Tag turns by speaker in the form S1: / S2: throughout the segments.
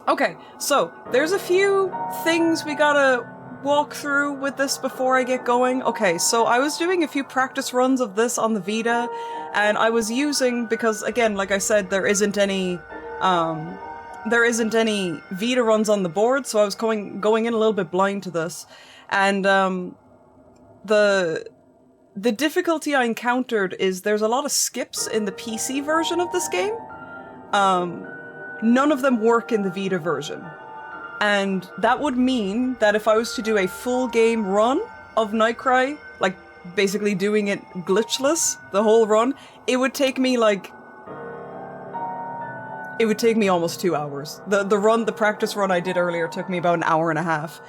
S1: Okay, so there's a few things we gotta walk through with this before I get going. Okay, so I was doing a few practice runs of this on the Vita, and I was using, because again, like I said, there isn't any Vita runs on the board, so I was going in a little bit blind to this. And the difficulty I encountered is there's a lot of skips in the PC version of this game. None of them work in the Vita version. And that would mean that if I was to do a full game run of NightCry, like basically doing it glitchless, the whole run, it would take me almost 2 hours. The practice run I did earlier took me about an hour and a half.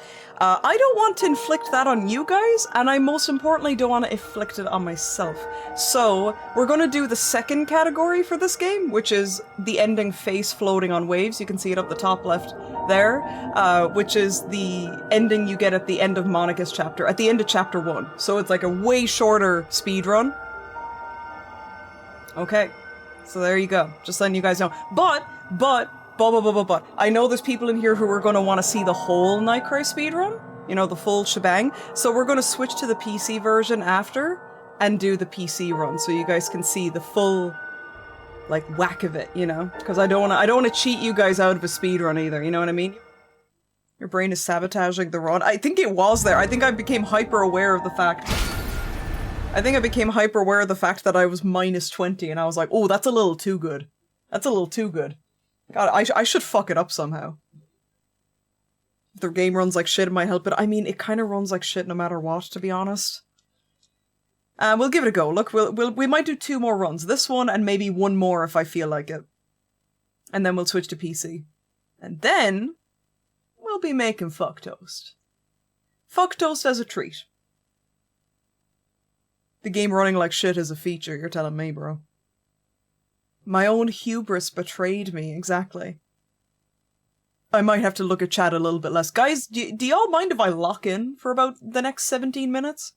S1: I don't want to inflict that on you guys, and I most importantly don't want to inflict it on myself. So, we're gonna do the second category for this game, which is the ending face floating on waves. You can see it up the top left there, which is the ending you get at the end of Monica's chapter, at the end of chapter 1. So it's like a way shorter speedrun. Okay. So there you go. Just letting you guys know. But, I know there's people in here who are going to want to see the whole NightCry speedrun. You know, the full shebang. So we're going to switch to the PC version after and do the PC run so you guys can see the full, like, whack of it, you know? Because I don't want to cheat you guys out of a speedrun either, you know what I mean? Your brain is sabotaging the run. I think it was there. I think I became hyper aware of the fact that I was minus 20 and I was like, oh, that's a little too good. That's a little too good. God, I should fuck it up somehow. If the game runs like shit, it might help, but I mean, it kind of runs like shit no matter what, to be honest. We'll give it a go. Look, we might do 2 more runs. This one and maybe 1 more if I feel like it. And then we'll switch to PC. And then we'll be making fuck toast. Fuck toast as a treat. The game running like shit is a feature, you're telling me, bro. My own hubris betrayed me, exactly. I might have to look at chat a little bit less. Guys, do y'all mind if I lock in for about the next 17 minutes?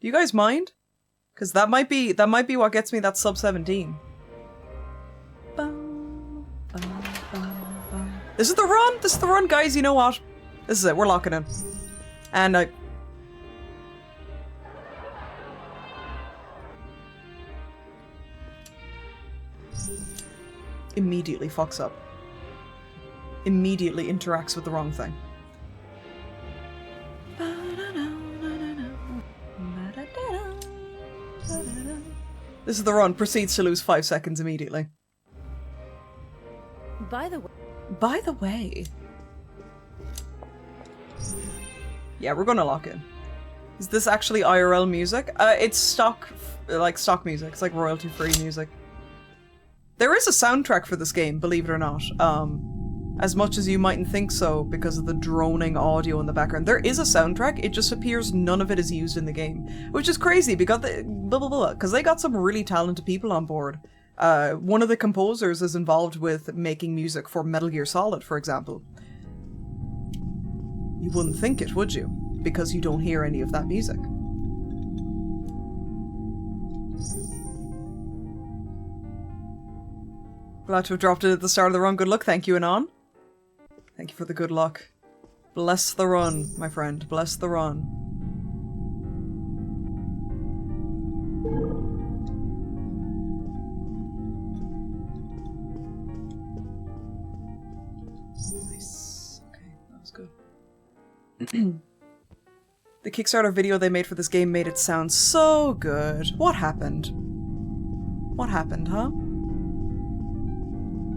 S1: Do you guys mind? Because that might be what gets me that sub 17. This is the run! This is the run, guys, you know what? This is it, we're locking in. And I... immediately fucks up. Immediately interacts with the wrong thing. This is the run. Proceeds to lose 5 seconds immediately. By the way... Yeah, we're gonna lock in. Is this actually IRL music? It's stock music. It's like royalty-free music. There is a soundtrack for this game, believe it or not. As much as you mightn't think so because of the droning audio in the background. There is a soundtrack, it just appears none of it is used in the game. Which is crazy because they got some really talented people on board. One of the composers is involved with making music for Metal Gear Solid, for example. You wouldn't think it, would you? Because you don't hear any of that music. Glad to have dropped it at the start of the run. Good luck. Thank you, Anon. Thank you for the good luck. Bless the run, my friend. Bless the run. Nice. Okay, that was good. The Kickstarter video they made for this game made it sound so good. What happened? What happened, huh?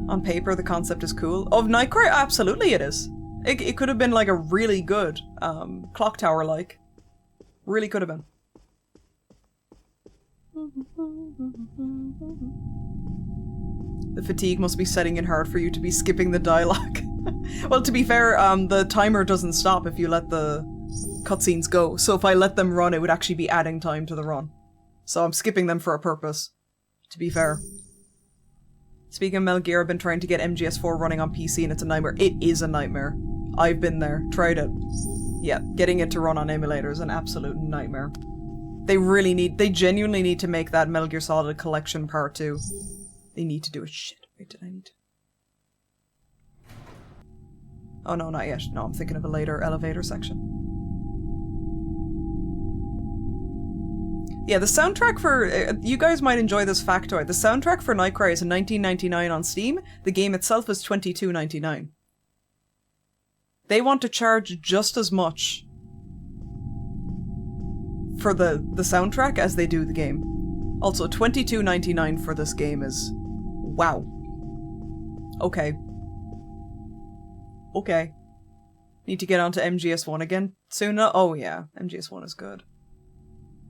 S1: On paper, the concept is cool. Of NightCry? Absolutely it is. It could have been like a really good clock tower-like. Really could have been. The fatigue must be setting in hard for you to be skipping the dialogue. Well, to be fair, the timer doesn't stop if you let the cutscenes go. So if I let them run, it would actually be adding time to the run. So I'm skipping them for a purpose, to be fair. Speaking of Metal Gear, I've been trying to get MGS4 running on PC and it's a nightmare. It is a nightmare. I've been there. Tried it. Yeah, getting it to run on emulator is an absolute nightmare. They genuinely need to make that Metal Gear Solid Collection Part 2. They need to do it. Shit. Wait, did I need to? Oh no, not yet. No, I'm thinking of a later elevator section. Yeah, the soundtrack for... you guys might enjoy this factoid. The soundtrack for NightCry is $19.99 on Steam. The game itself is $22.99. They want to charge just as much for the soundtrack as they do the game. Also, $22.99 for this game is... wow. Okay. Okay. Need to get onto MGS1 again soon? Oh yeah, MGS1 is good.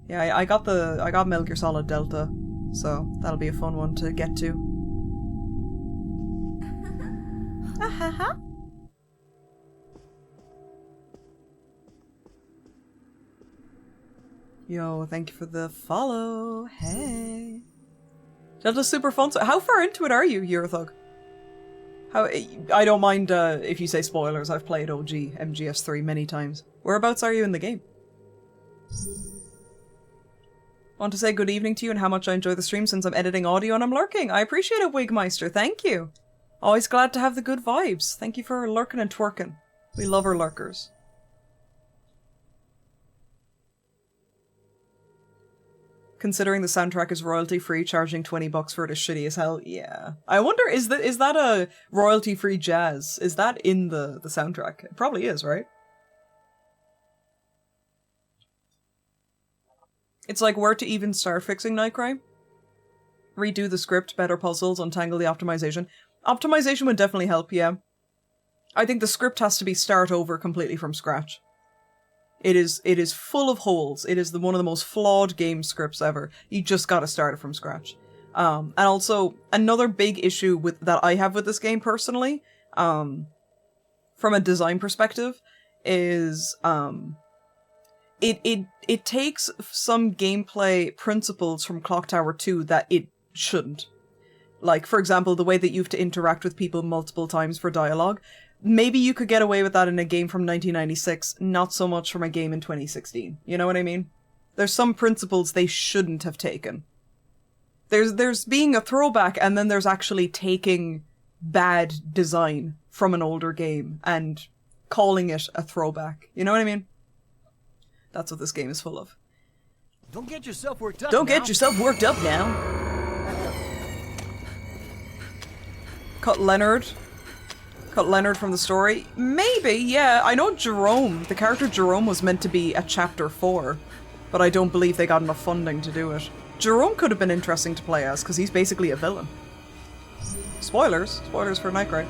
S1: Yeah, I got Metal Gear Solid Delta, so that'll be a fun one to get to. Yo, thank you for the follow. Hey. Delta's super fun. So how far into it are you, Eurothug? I don't mind if you say spoilers. I've played OG MGS3 many times. Whereabouts are you in the game? Want to say good evening to you and how much I enjoy the stream since I'm editing audio and I'm lurking. I appreciate it, Wigmeister. Thank you. Always glad to have the good vibes. Thank you for lurking and twerking. We love our lurkers. Considering the soundtrack is royalty-free, charging $20 for it is shitty as hell. Yeah. I wonder, is that a royalty-free jazz? Is that in the soundtrack? It probably is, right? It's like where to even start fixing NightCry. Redo the script, better puzzles, untangle the optimization. Optimization would definitely help, yeah. I think the script has to be start over completely from scratch. It is full of holes. It is one of the most flawed game scripts ever. You just gotta start it from scratch. And also, another big issue that I have with this game personally, from a design perspective, is it takes some gameplay principles from Clock Tower 2 that it shouldn't. Like, for example, the way that you have to interact with people multiple times for dialogue. Maybe you could get away with that in a game from 1996, not so much from a game in 2016. You know what I mean? There's some principles they shouldn't have taken. There's being a throwback, and then there's actually taking bad design from an older game and calling it a throwback. You know what I mean? That's what this game is full of.
S2: Don't get yourself worked up.
S1: Get yourself worked up now. Cut Leonard from the story? Maybe, yeah. I know Jerome, the character Jerome was meant to be a chapter 4, but I don't believe they got enough funding to do it. Jerome could have been interesting to play as, because he's basically a villain. Spoilers. Spoilers for NightCry.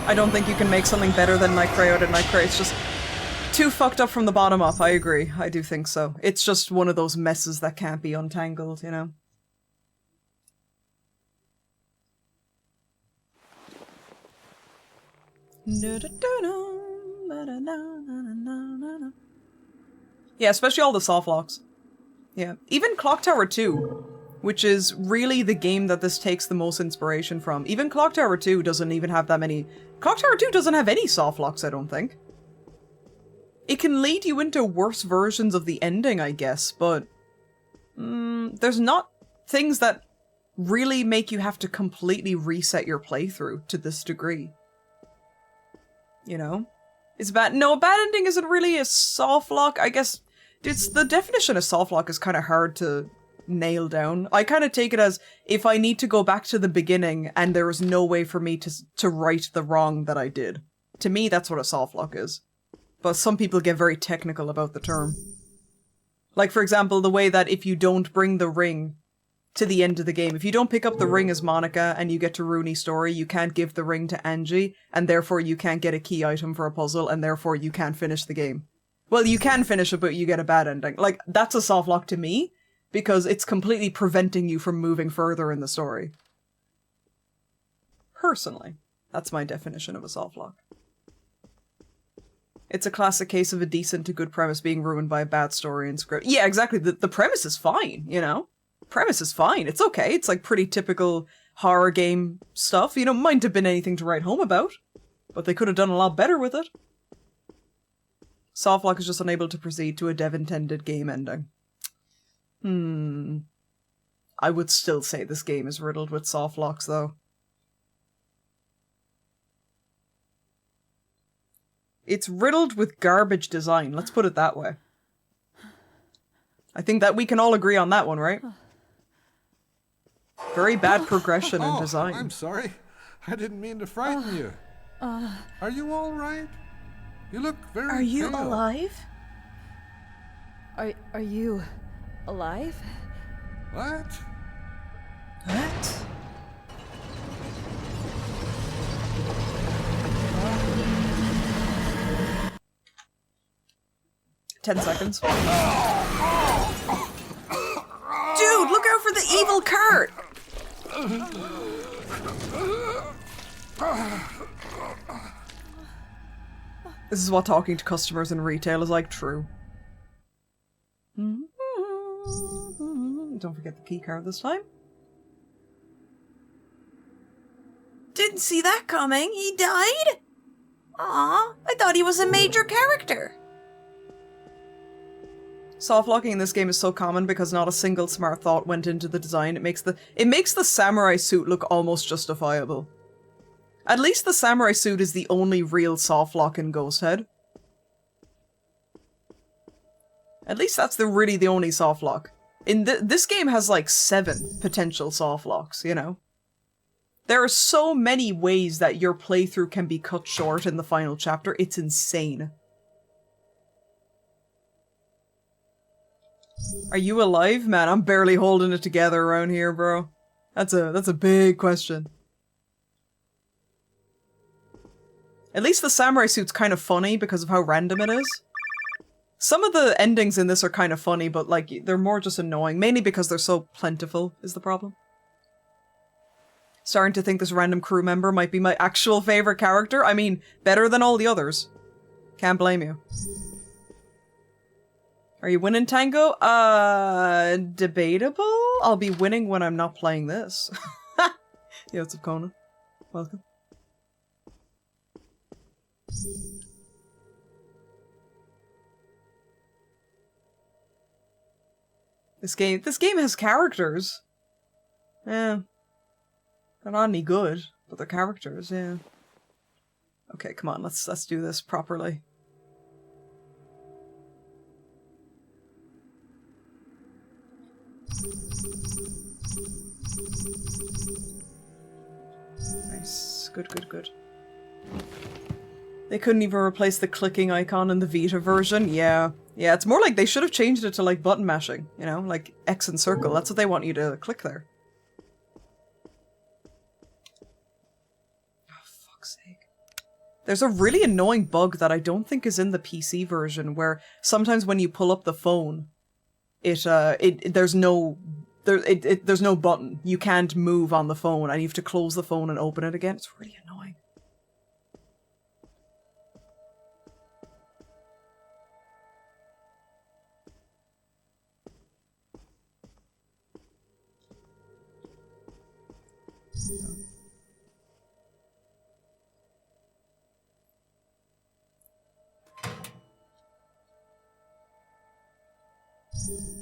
S1: I don't think you can make something better than NightCry out of NightCry. It's just too fucked up from the bottom up. I agree. I do think so. It's just one of those messes that can't be untangled, you know? Yeah, especially all the soft locks. Yeah. Even Clock Tower 2, which is really the game that this takes the most inspiration from. Even Clock Tower 2 doesn't even have that many... Clock Tower 2 doesn't have any soft locks, I don't think. It can lead you into worse versions of the ending, I guess, but... there's not things that really make you have to completely reset your playthrough to this degree. You know? It's bad. No, a bad ending isn't really a soft lock. I guess it's the definition of soft lock is kind of hard to nail down. I kind of take it as if I need to go back to the beginning and there is no way for me to right the wrong that I did. To me, that's what a soft lock is. But some people get very technical about the term. Like, for example, the way that if you don't bring the ring to the end of the game, if you don't pick up the ring as Monica and you get to Rooney's story, you can't give the ring to Angie, and therefore you can't get a key item for a puzzle, and therefore you can't finish the game. Well, you can finish it, but you get a bad ending. Like, that's a soft lock to me, because it's completely preventing you from moving further in the story. Personally, that's my definition of a soft lock. It's a classic case of a decent to good premise being ruined by a bad story and script. Yeah, exactly. The premise is fine, you know? Premise is fine. It's okay. It's like pretty typical horror game stuff. You know, mightn't have been anything to write home about, but they could have done a lot better with it. Softlock is just unable to proceed to a dev-intended game ending. I would still say this game is riddled with soft locks, though. It's riddled with garbage design, let's put it that way. I think that we can all agree on that one, right? Very bad progression and design.
S3: I'm sorry. I didn't mean to frighten you. Are you all right? You look very
S4: Are you
S3: pale.
S4: alive?
S5: Are you alive?
S3: What?
S4: What?
S1: Ten seconds. Dude, look out for the evil cart! This is what talking to customers in retail is like, true. Don't forget the key card this time.
S4: Didn't see that coming. He died? Aw, I thought he was a major character.
S1: Soft locking in this game is so common because not a single smart thought went into the design. It makes the samurai suit look almost justifiable. At least the samurai suit is the only real soft lock in Ghost Head. At least that's really the only soft lock. In this game has like 7 potential soft locks, you know? There are so many ways that your playthrough can be cut short in the final chapter, it's insane. Are you alive? Man, I'm barely holding it together around here, bro. That's a big question. At least the samurai suit's kind of funny because of how random it is. Some of the endings in this are kind of funny, but like they're more just annoying, mainly because they're so plentiful is the problem. Starting to think this random crew member might be my actual favorite character. I mean, better than all the others. Can't blame you. Are you winning, Tango? Debatable? I'll be winning when I'm not playing this. Yo, what's up, Conan? Welcome. This game has characters. Yeah. They're not any good, but they're characters, yeah. Okay, come on, let's do this properly. Nice. Good, good, good. They couldn't even replace the clicking icon in the Vita version? Yeah. Yeah, it's more like they should have changed it to like button mashing, you know? Like X and circle, that's what they want you to click there. Oh, fuck's sake. There's a really annoying bug that I don't think is in the PC version where sometimes when you pull up the phone, there's no button. You can't move on the phone and you have to close the phone and open it again. It's really annoying.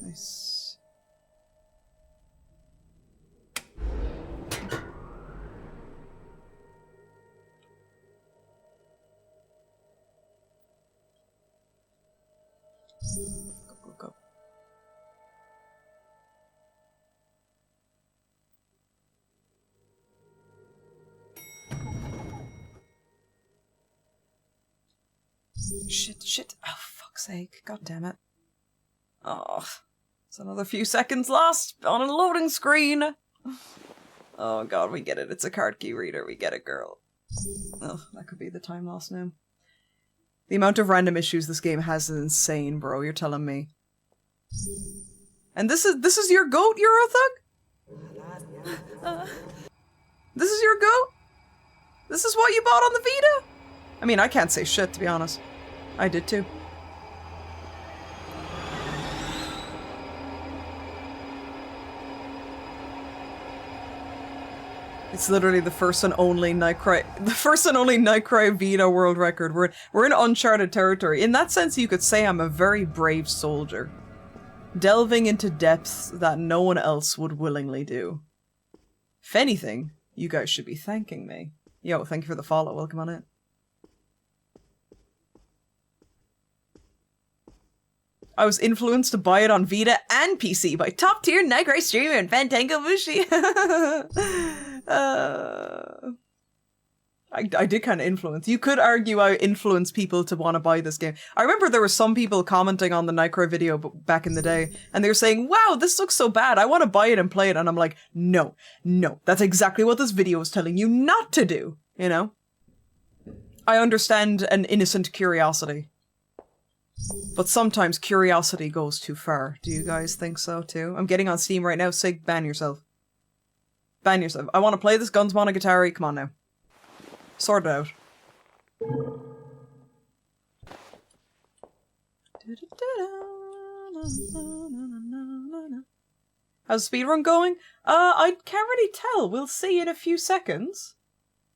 S1: Nice. Go, go, go. Shit, shit. Oh, fuck's sake. God damn it. Oh, it's another few seconds lost on a loading screen. Oh god, we get it. It's a card key reader. We get it, girl. Oh, that could be the time lost now. The amount of random issues this game has is insane, bro. You're telling me. And this is your goat, Eurothug? This is your goat? This is what you bought on the Vita? I mean, I can't say shit, to be honest. I did too. It's literally the first and only NightCry Vita world record. We're in uncharted territory. In that sense, you could say I'm a very brave soldier. Delving into depths that no one else would willingly do. If anything, you guys should be thanking me. Yo, thank you for the follow. Welcome on in. I was influenced to buy it on Vita and PC by top-tier NightCry streamer and Fantango Mushi. I did kind of influence. You could argue I influenced people to want to buy this game. I remember there were some people commenting on the NightCry video back in the day, and they were saying, wow, this looks so bad. I want to buy it and play it. And I'm like, no, that's exactly what this video is telling you not to do, you know? I understand an innocent curiosity. But sometimes curiosity goes too far. Do you guys think so too? I'm getting on Steam right now. Say ban yourself. Ban yourself. I want to play this Guns Monogatari. Come on now. Sort it out. How's the speedrun going? I can't really tell. We'll see in a few seconds.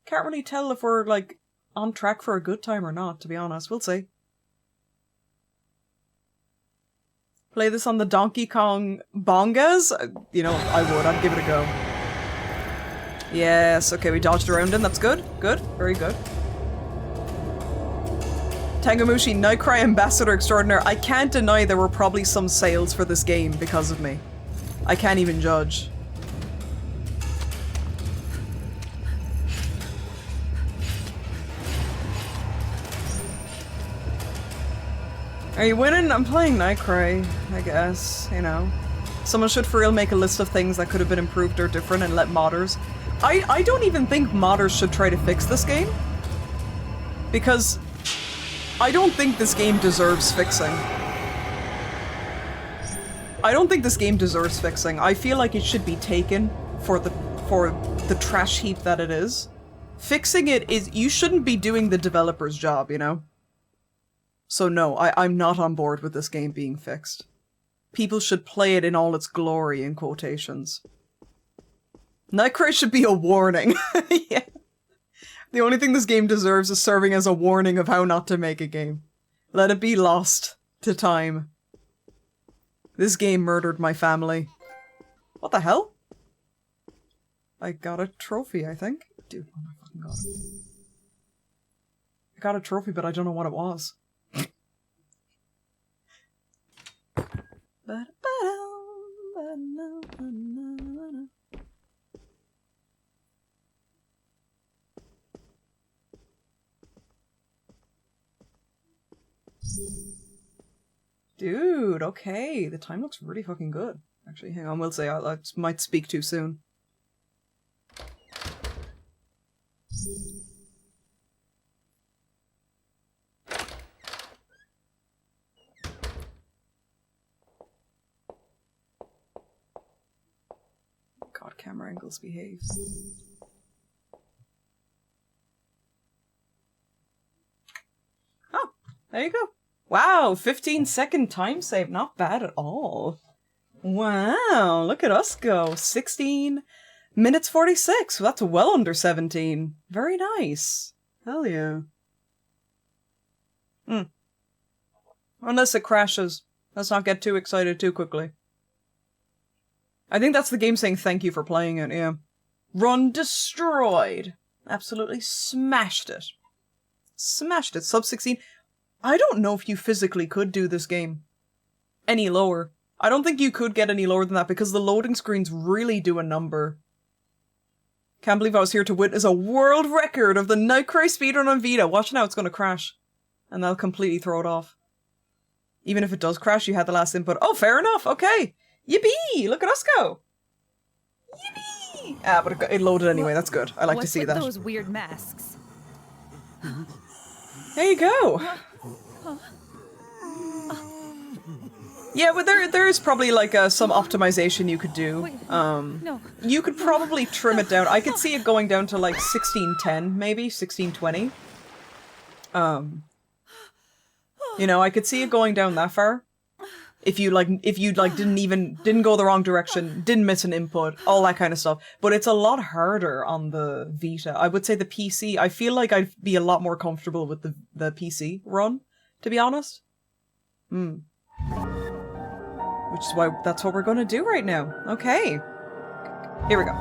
S1: Can't really tell if we're, like, on track for a good time or not, to be honest. We'll see. Play this on the Donkey Kong bongas? You know, I would. I'd give it a go. Yes, okay, we dodged around him. That's good. Good. Very good. Tangomushi, NightCry Ambassador Extraordinaire. I can't deny there were probably some sales for this game because of me. I can't even judge. Are you winning? I'm playing NightCry, I guess, you know. Someone should for real make a list of things that could have been improved or different and let modders. I don't even think modders should try to fix this game. Because I don't think this game deserves fixing. I don't think this game deserves fixing. I feel like it should be taken for the trash heap that it is. Fixing it is, you shouldn't be doing the developer's job, you know? So no, I'm not on board with this game being fixed. People should play it in all its glory, in quotations. NightCry should be a warning. Yeah. The only thing this game deserves is serving as a warning of how not to make a game. Let it be lost to time. This game murdered my family. What the hell? I got a trophy, I think. Dude, oh my fucking god. I got a trophy, but I don't know what it was. Dude, okay. The time looks really fucking good. Actually, hang on, we'll say I might speak too soon. God, camera angles behave. Oh, there you go. Wow, 15-second time save. Not bad at all. Wow, look at us go. 16 minutes 46. That's well under 17. Very nice. Hell yeah. Unless it crashes. Let's not get too excited too quickly. I think that's the game saying thank you for playing it, yeah. Run destroyed. Absolutely smashed it. Smashed it. Sub 16. I don't know if you physically could do this game any lower. I don't think you could get any lower than that because the loading screens really do a number. Can't believe I was here to witness a world record of the NightCry speedrun on Vita. Watch now, it's going to crash. And that'll completely throw it off. Even if it does crash, you had the last input. Oh, fair enough. Okay. Yippee! Look at us go. Yippee! Ah, but it loaded anyway. That's good. I like to see that.
S5: What's with those weird masks?
S1: There you go. Yeah, but there is probably like some optimization you could do.
S5: No.
S1: You could probably trim it down. I could see it going down to like 1610, maybe 1620. You know, I could see it going down that far. If you didn't go the wrong direction, didn't miss an input, all that kind of stuff. But it's a lot harder on the Vita. I would say the PC, I feel like I'd be a lot more comfortable with the PC run, to be honest. Which is why that's what we're going to do right now. Okay. Here we go.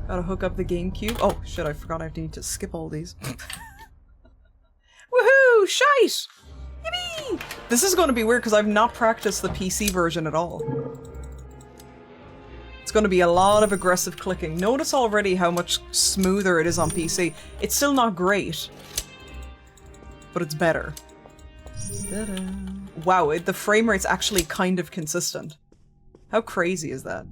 S1: Gotta hook up the GameCube. Oh, shit, I forgot I need to skip all these. Woohoo! Shite! Yippee! This is going to be weird because I've not practiced the PC version at all. It's going to be a lot of aggressive clicking. Notice already how much smoother it is on PC. It's still not great, but it's better. Wow, the frame rate's actually kind of consistent. How crazy is that?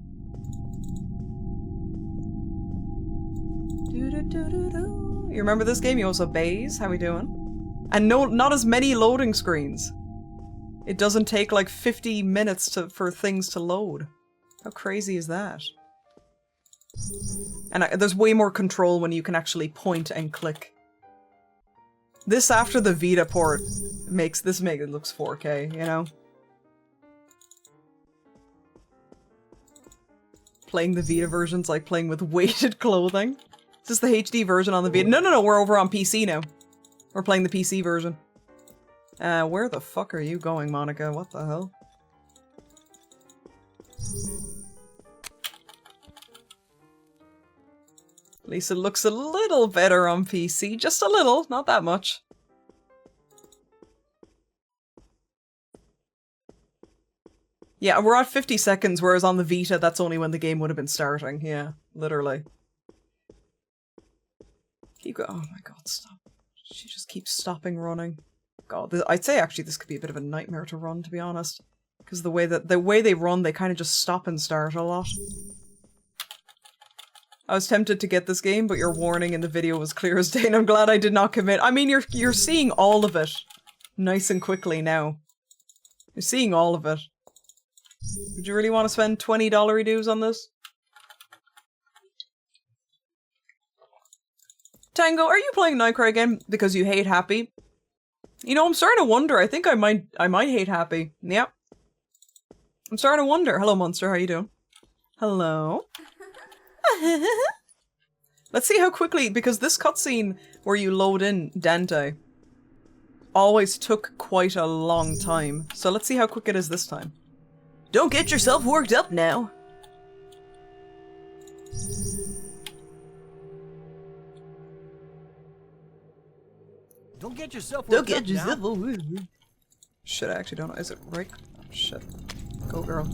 S1: You remember this game? You also Baze? How we doing? And no, not as many loading screens. It doesn't take like 50 minutes for things to load. How crazy is that? And there's way more control when you can actually point and click. This after the Vita port makes it looks 4K, you know? Playing the Vita version's like playing with weighted clothing. Is this the HD version on the Vita? No, we're over on PC now. We're playing the PC version. Where the fuck are you going, Monica? What the hell? At least it looks a little better on PC. Just a little, not that much. Yeah, we're at 50 seconds, whereas on the Vita, that's only when the game would have been starting. Yeah, literally. Keep going. Oh my god, stop. She just keeps stopping running. God, I'd say actually this could be a bit of a nightmare to run, to be honest. Because the way they run, they kind of just stop and start a lot. I was tempted to get this game, but your warning in the video was clear as day, and I'm glad I did not commit. I mean, you're seeing all of it nice and quickly now. You're seeing all of it. Would you really want to spend $20 dues on this? Tango, are you playing NightCry again because you hate Happy? You know, I'm starting to wonder. I think I might hate Happy. Yep. I'm starting to wonder. Hello, Monster. How you doing? Hello. Let's see how quickly, because this cutscene where you load in Dante always took quite a long time. So let's see how quick it is this time.
S4: Don't get yourself worked up now.
S2: Don't get yourself
S4: Don't
S2: worked
S4: get
S2: up
S4: yourself
S2: now.
S1: Shit, I actually don't know. Is it right? Shit. Go, girl.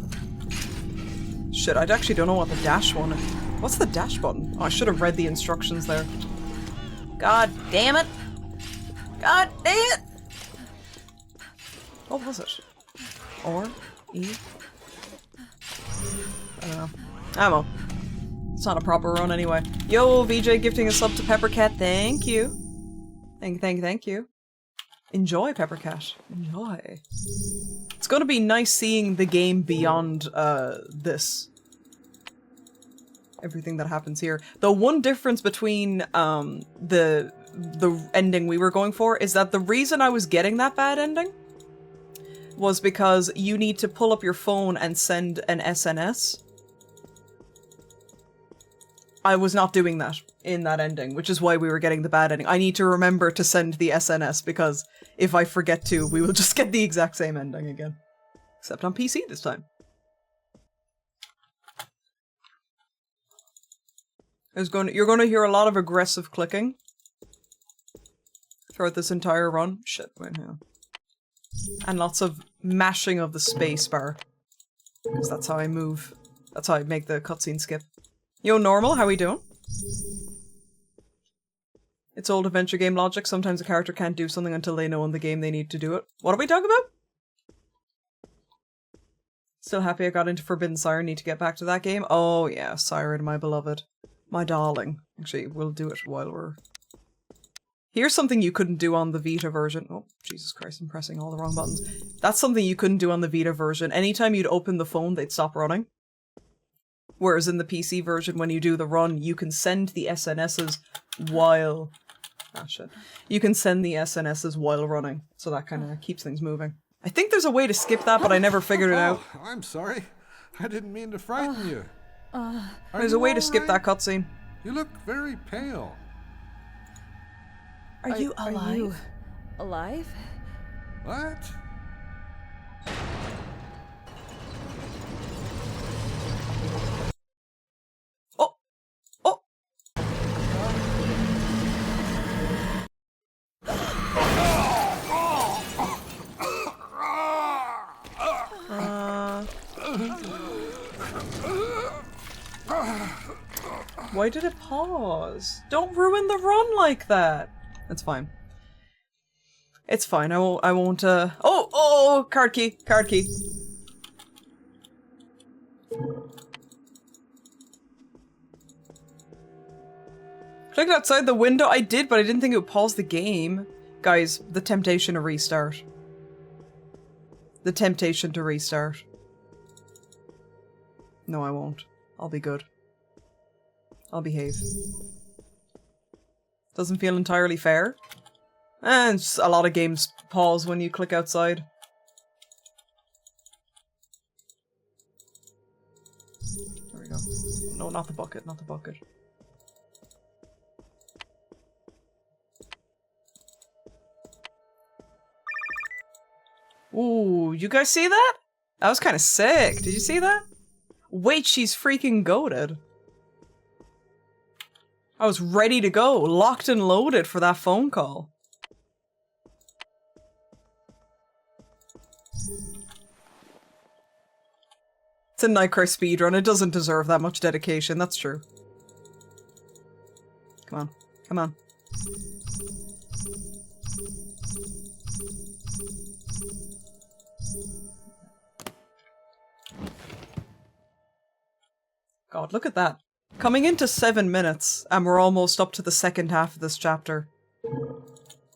S1: Shit, I actually don't know what the dash one is. What's the dash button? Oh, I should have read the instructions there.
S4: God damn it. God damn it.
S1: What was it? Or? E? I don't know. Ammo. It's not a proper run anyway. Yo, VJ gifting a sub to Peppercat. Thank you. Thank you. Enjoy, Peppercat. Enjoy. It's gonna be nice seeing the game beyond, this. Everything that happens here. The one difference between, the ending we were going for is that the reason I was getting that bad ending was because you need to pull up your phone and send an SNS. I was not doing that in that ending, which is why we were getting the bad ending. I need to remember to send the SNS, because if I forget to, we will just get the exact same ending again. Except on PC this time. You're going to hear a lot of aggressive clicking throughout this entire run. Shit, wait now. And lots of mashing of the space bar. Because that's how I move. That's how I make the cutscene skip. Yo, Normal, how we doing? It's old adventure game logic. Sometimes a character can't do something until they know in the game they need to do it. What are we talking about? Still happy I got into Forbidden Siren. Need to get back to that game. Oh yeah, Siren, my beloved. My darling. Actually, we'll do it while we're... Here's something you couldn't do on the Vita version. Oh, Jesus Christ, I'm pressing all the wrong buttons. That's something you couldn't do on the Vita version. Anytime you'd open the phone, they'd stop running. Whereas in the PC version, when you do the run, you can send the SNSs while... Ah, shit. You can send the SNSs while running. So that kind of keeps things moving. I think there's a way to skip that, but I never figured it out.
S3: Oh, I'm sorry. I didn't mean to frighten you.
S1: There's a way to skip that cutscene.
S3: You look very pale.
S4: Are you alive?
S5: Alive?
S3: What?
S1: Oh! Oh! Why did it pause? Don't ruin the run like that! It's fine. It's fine, I won't, oh! Card key! Card key! Clicked outside the window? I did, but I didn't think it would pause the game. Guys, the temptation to restart. The temptation to restart. No, I won't. I'll be good. I'll behave. Doesn't feel entirely fair. And a lot of games pause when you click outside. There we go. No, not the bucket, not the bucket. Ooh, you guys see that? That was kind of sick. Did you see that? Wait, she's freaking goated. I was ready to go, locked and loaded for that phone call. It's a NightCry speedrun. It doesn't deserve that much dedication. That's true. Come on. Come on. God, look at that. Coming into 7 minutes, and we're almost up to the second half of this chapter.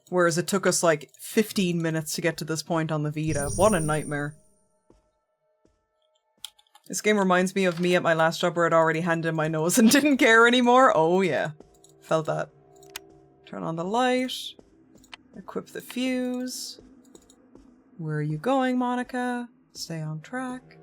S1: Whereas it took us like 15 minutes to get to this point on the Vita. What a nightmare. This game reminds me of me at my last job where I'd already handed in my nose and didn't care anymore. Oh yeah. Felt that. Turn on the light. Equip the fuse. Where are you going, Monica? Stay on track.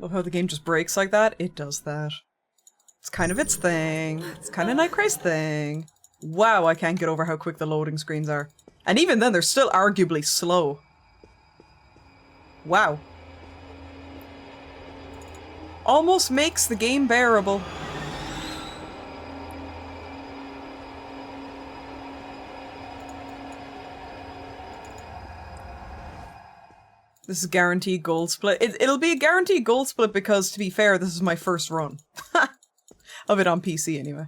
S1: Love how the game just breaks like that. It does that. It's kind of its thing. It's kind of NightCry's thing. Wow, I can't get over how quick the loading screens are. And even then, they're still arguably slow. Wow. Almost makes the game bearable. This is guaranteed gold split. It'll be a guaranteed gold split because, to be fair, this is my first run. Of it on PC, anyway.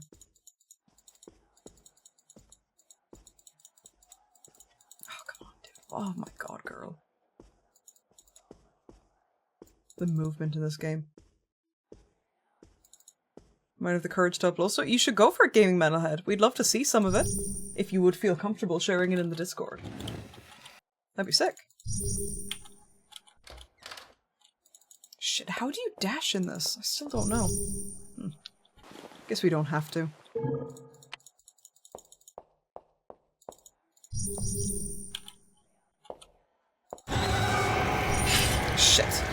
S1: Oh, come on, dude. Oh my god, girl. The movement in this game. Might have the courage to upload. So you should go for it, Gaming Metalhead. We'd love to see some of it. If you would feel comfortable sharing it in the Discord. That'd be sick. Shit, how do you dash in this? I still don't know. Guess we don't have to. Shit.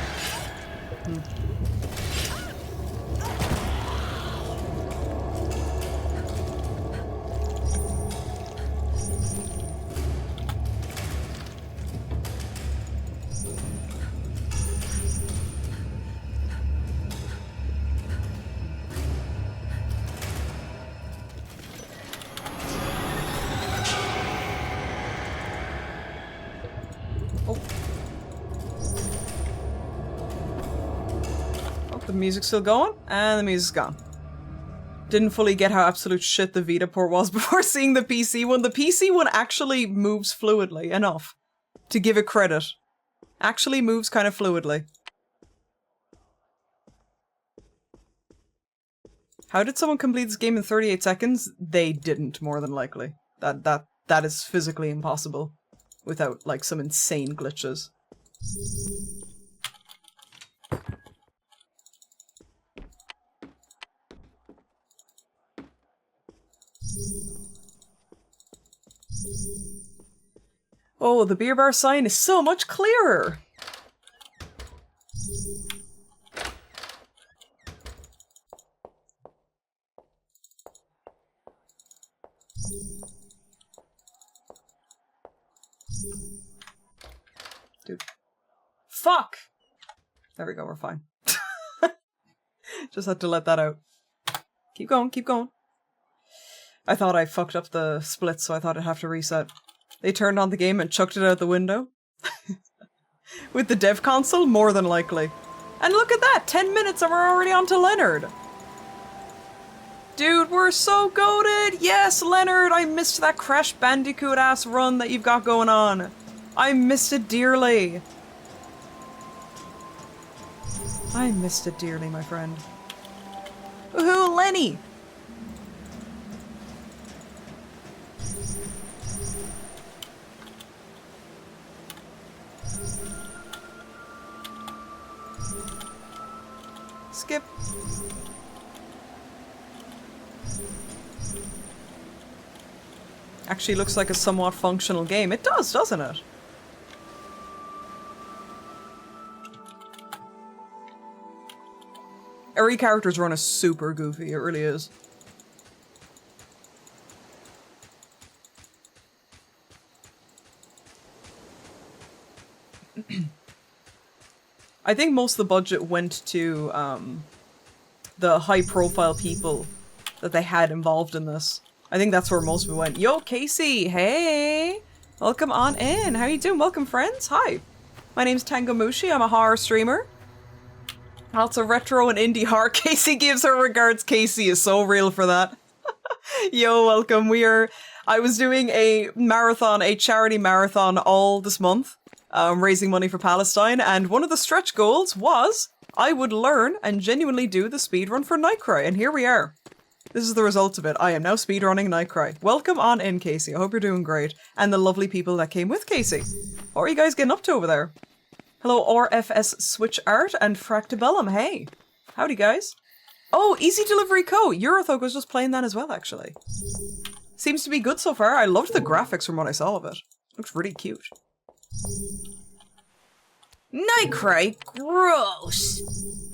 S1: The music's still going, and the music's gone. Didn't fully get how absolute shit the Vita port was before seeing the PC one. The PC one actually moves fluidly enough to give it credit. Actually moves kind of fluidly. How did someone complete this game in 38 seconds? They didn't, more than likely. That is physically impossible without, like, some insane glitches. Oh, the beer bar sign is so much clearer! Dude. Fuck! There we go, we're fine. Just had to let that out. Keep going, keep going. I thought I fucked up the split, so I thought I'd have to reset. They turned on the game and chucked it out the window. With the dev console, more than likely. And look at that! 10 minutes and we're already on to Leonard! Dude, we're so goated! Yes, Leonard! I missed that Crash Bandicoot-ass run that you've got going on. I missed it dearly. I missed it dearly, my friend. Woohoo, Lenny! Skip. Actually looks like a somewhat functional game. It does, doesn't it? Every character's run is super goofy, it really is. I think most of the budget went to the high-profile people that they had involved in this. I think that's where most of it went. Yo, Casey! Hey! Welcome on in! How you doing? Welcome, friends! Hi! My name's Tangomushi, I'm a horror streamer. Lots of retro and indie horror. Casey gives her regards. Casey is so real for that. Yo, welcome. I was doing a marathon, a charity marathon all this month. Raising money for Palestine, and one of the stretch goals was I would learn and genuinely do the speedrun for NightCry, and here we are. This is the result of it. I am now speedrunning NightCry. Welcome on in, Casey. I hope you're doing great. And the lovely people that came with Casey. What are you guys getting up to over there? Hello, RFS Switch Art and Fractabellum. Hey. Howdy, guys. Oh, Easy Delivery Co. Eurothog was just playing that as well, actually. Seems to be good so far. I loved the graphics from what I saw of it. Looks really cute.
S4: NightCry? Gross!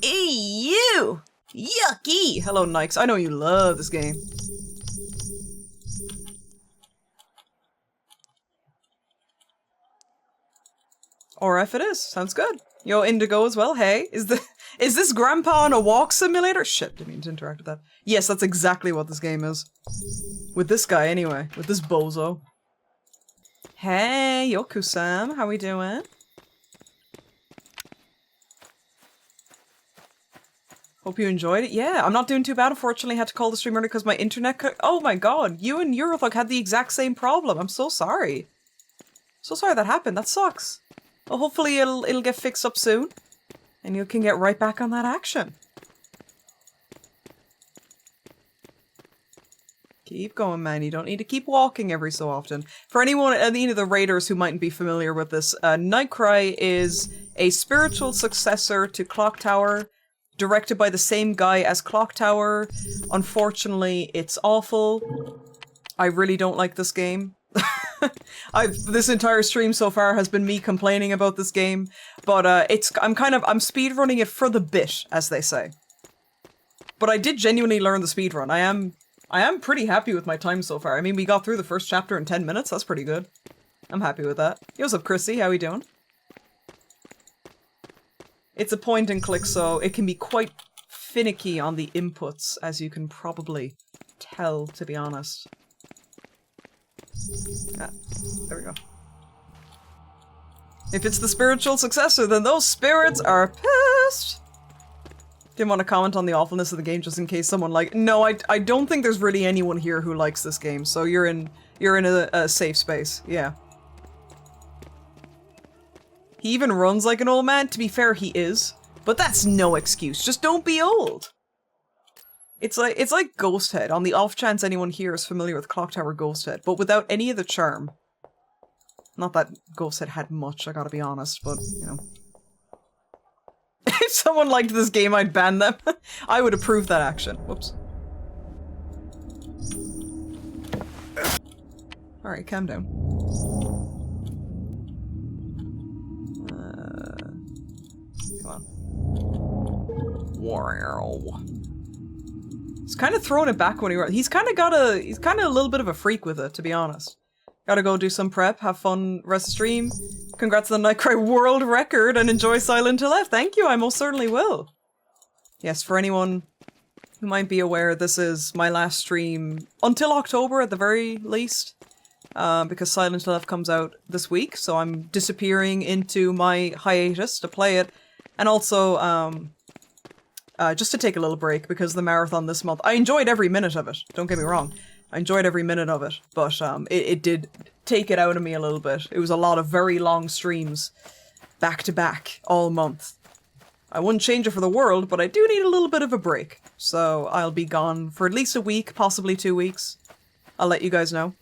S4: Ew! Yucky!
S1: Hello, Nikes. I know you love this game. RF it is. Sounds good. Yo, Indigo as well. Hey, is this Grandpa on a walk simulator? Shit, didn't mean to interact with that. Yes, that's exactly what this game is. With this guy, anyway. With this bozo. Hey, Yoku-sam. How we doing? Hope you enjoyed it. Yeah, I'm not doing too bad. Unfortunately, I had to call the stream early because my internet oh my god, you and Eurothug had the exact same problem. I'm so sorry. So sorry that happened. That sucks. Well, hopefully it'll get fixed up soon. And you can get right back on that action. Keep going, man. You don't need to keep walking every so often. For anyone, any of the raiders who mightn't be familiar with this, NightCry is a spiritual successor to Clock Tower, directed by the same guy as Clock Tower. Unfortunately, it's awful. I really don't like this game. This entire stream so far has been me complaining about this game, but I'm speedrunning it for the bit, as they say. But I did genuinely learn the speedrun. I am pretty happy with my time so far. I mean, we got through the first chapter in 10 minutes. That's pretty good. I'm happy with that. Yo, what's up, Chrissy? How we doing? It's a point and click, so it can be quite finicky on the inputs, as you can probably tell, to be honest. Ah, there we go. If it's the spiritual successor, then those spirits are pissed! Didn't want to comment on the awfulness of the game just in case someone No, I don't think there's really anyone here who likes this game, so you're in a safe space, yeah. He even runs like an old man. To be fair, he is. But that's no excuse. Just don't be old. It's like Ghost Head, on the off chance anyone here is familiar with Clock Tower Ghost Head, but without any of the charm. Not that Ghost Head had much, I gotta be honest, but, you know. If someone liked this game, I'd ban them. I would approve that action. Whoops. Alright, calm down. Come on. Wow. He's kind of throwing it back when he's kind of a little bit of a freak with it, to be honest. Gotta go do some prep, have fun, rest the stream. Congrats on the NightCry world record and enjoy Silent Hill F. Thank you, I most certainly will. Yes, for anyone who might be aware, this is my last stream until October at the very least. Because Silent Hill F comes out this week, so I'm disappearing into my hiatus to play it. And also, just to take a little break because the marathon this month, I enjoyed every minute of it, don't get me wrong. I enjoyed every minute of it, but it did take it out of me a little bit. It was a lot of very long streams, back to back, all month. I wouldn't change it for the world, but I do need a little bit of a break. So I'll be gone for at least a week, possibly 2 weeks. I'll let you guys know.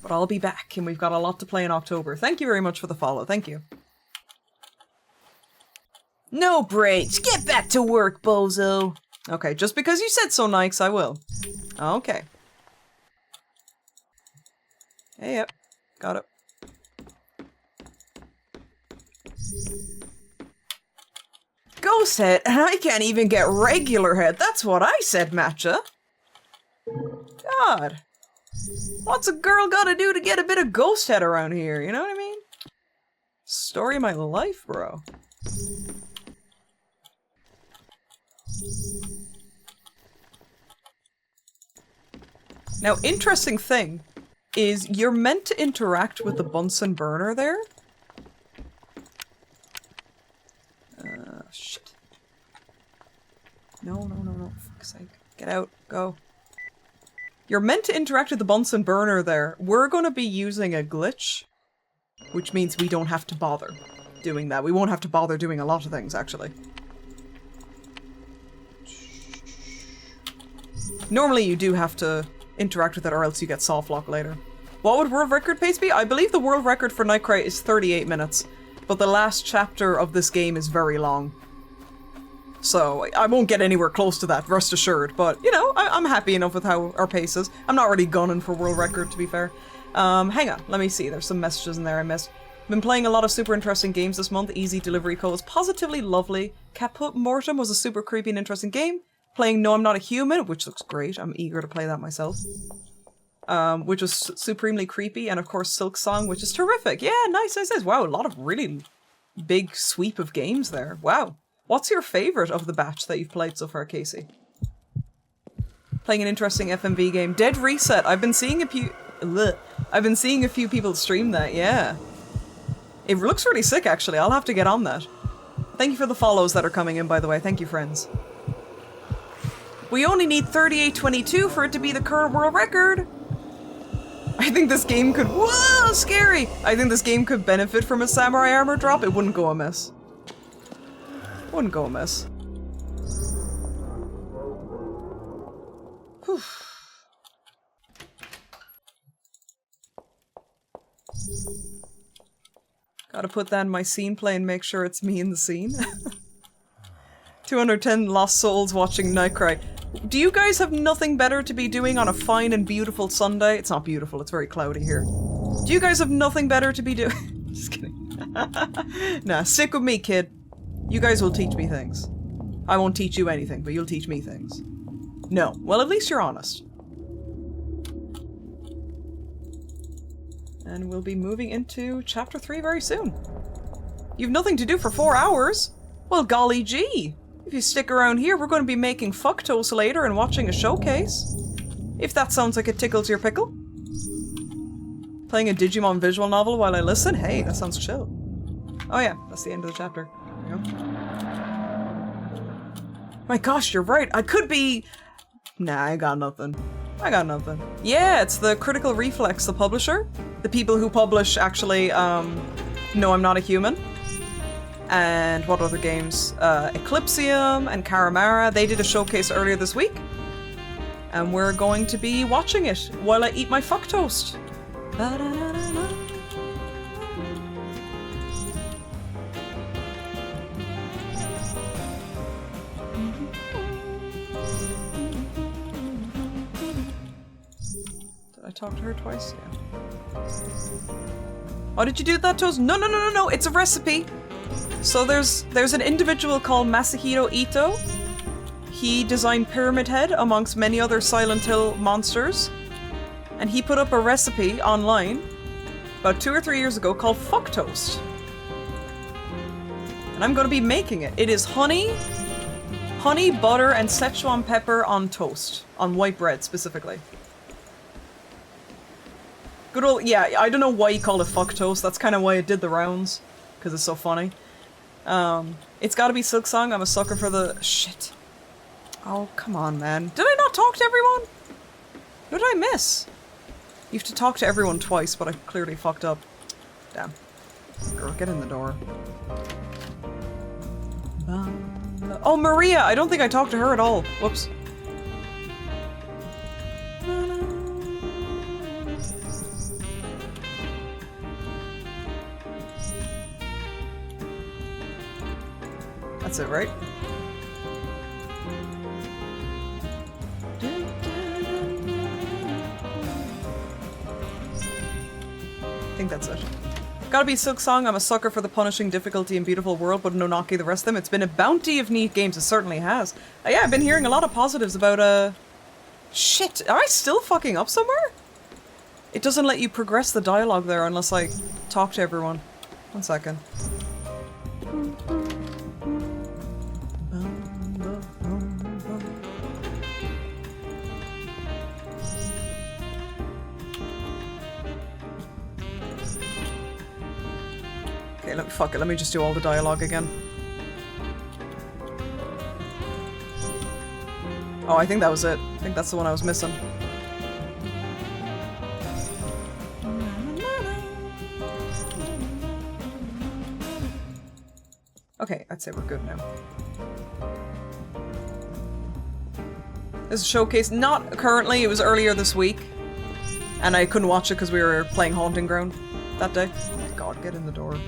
S1: But I'll be back, and we've got a lot to play in October. Thank you very much for the follow, thank you.
S4: No breaks. Get back to work, bozo.
S1: Okay, just because you said so, Nikes, I will. Okay. Hey, yep. Got it.
S4: Ghost head, and I can't even get regular head. That's what I said, Matcha.
S1: God. What's a girl gotta do to get a bit of ghost head around here, you know what I mean? Story of my life, bro. Now, interesting thing is you're meant to interact with the Bunsen burner there. Shit. No, for fuck's sake. Get out. Go. You're meant to interact with the Bunsen burner there. We're gonna be using a glitch, which means we don't have to bother doing that. We won't have to bother doing a lot of things, actually. Normally you do have to interact with it or else you get soft lock later. What would world record pace be? I believe the world record for NightCry is 38 minutes, but the last chapter of this game is very long. So I won't get anywhere close to that, rest assured, but you know, I'm happy enough with how our pace is. I'm not really gunning for world record, to be fair. Hang on, let me see, there's some messages in there I missed. Been playing a lot of super interesting games this month. Easy Delivery Co. is positively lovely. Caput Mortem was a super creepy and interesting game. Playing No I'm Not a Human, which looks great. I'm eager to play that myself. Which was supremely creepy. And of course Silk Song, which is terrific. Yeah, nice. Wow, a lot of really big sweep of games there. Wow. What's your favourite of the batch that you've played so far, Casey? Playing an interesting FMV game. Dead Reset. I've been seeing a few people stream that, yeah. It looks really sick, actually. I'll have to get on that. Thank you for the follows that are coming in, by the way. Thank you, friends. We only need 3822 for it to be the current world record. I think this game could... Whoa, scary! I think this game could benefit from a samurai armor drop. It wouldn't go amiss. Wouldn't go amiss. Whew. Gotta put that in my scene play and make sure it's me in the scene. 210 lost souls watching NightCry. Do you guys have nothing better to be doing on a fine and beautiful Sunday? It's not beautiful, it's very cloudy here. Do you guys have nothing better to be doing? Just kidding. Nah, stick with me, kid. You guys will teach me things. I won't teach you anything, but you'll teach me things. No. Well, at least you're honest. And we'll be moving into Chapter 3 very soon. You've nothing to do for 4 hours? Well, golly gee. If you stick around here, we're going to be making fucktoast later and watching a showcase. If that sounds like it tickles your pickle. Playing a Digimon visual novel while I listen? Hey, that sounds chill. Oh yeah, that's the end of the chapter. There you go. My gosh, you're right. I could be... Nah, I got nothing. I got nothing. Yeah, it's the Critical Reflex, the publisher. The people who publish, actually, No I'm Not a Human. And what other games? Eclipsium and Karamara. They did a showcase earlier this week. And we're going to be watching it while I eat my fuck toast. Did I talk to her twice? Yeah. Why did you do that, Toast? No, no, no, no, no. It's a recipe. So there's an individual called Masahiro Ito. He designed Pyramid Head amongst many other Silent Hill monsters. And he put up a recipe online about 2 or 3 years ago called Fuck Toast. And I'm going to be making it. It is honey, butter, and Szechuan pepper on toast. On white bread, specifically. Good old, yeah, I don't know why you called it Fuck Toast. That's kind of why it did the rounds. Because it's so funny. It's gotta be Silksong. I'm a sucker for the... Shit. Oh, come on, man. Did I not talk to everyone? What did I miss? You have to talk to everyone twice, but I clearly fucked up. Damn. Girl, get in the door. Oh, Maria! I don't think I talked to her at all. Whoops. That's it, right? I think that's it. Gotta be Silksong. I'm a sucker for the punishing difficulty in Beautiful World, but no knocking the rest of them. It's been a bounty of neat games. It certainly has. Yeah, I've been hearing a lot of positives about, Shit, am I still fucking up somewhere? It doesn't let you progress the dialogue there unless I talk to everyone. 1 second. Okay, fuck it, let me just do all the dialogue again. Oh, I think that was it. I think that's the one I was missing. Okay, I'd say we're good now. This is a showcase. Not currently, it was earlier this week. And I couldn't watch it because we were playing Haunting Ground that day. Oh my god, get in the door.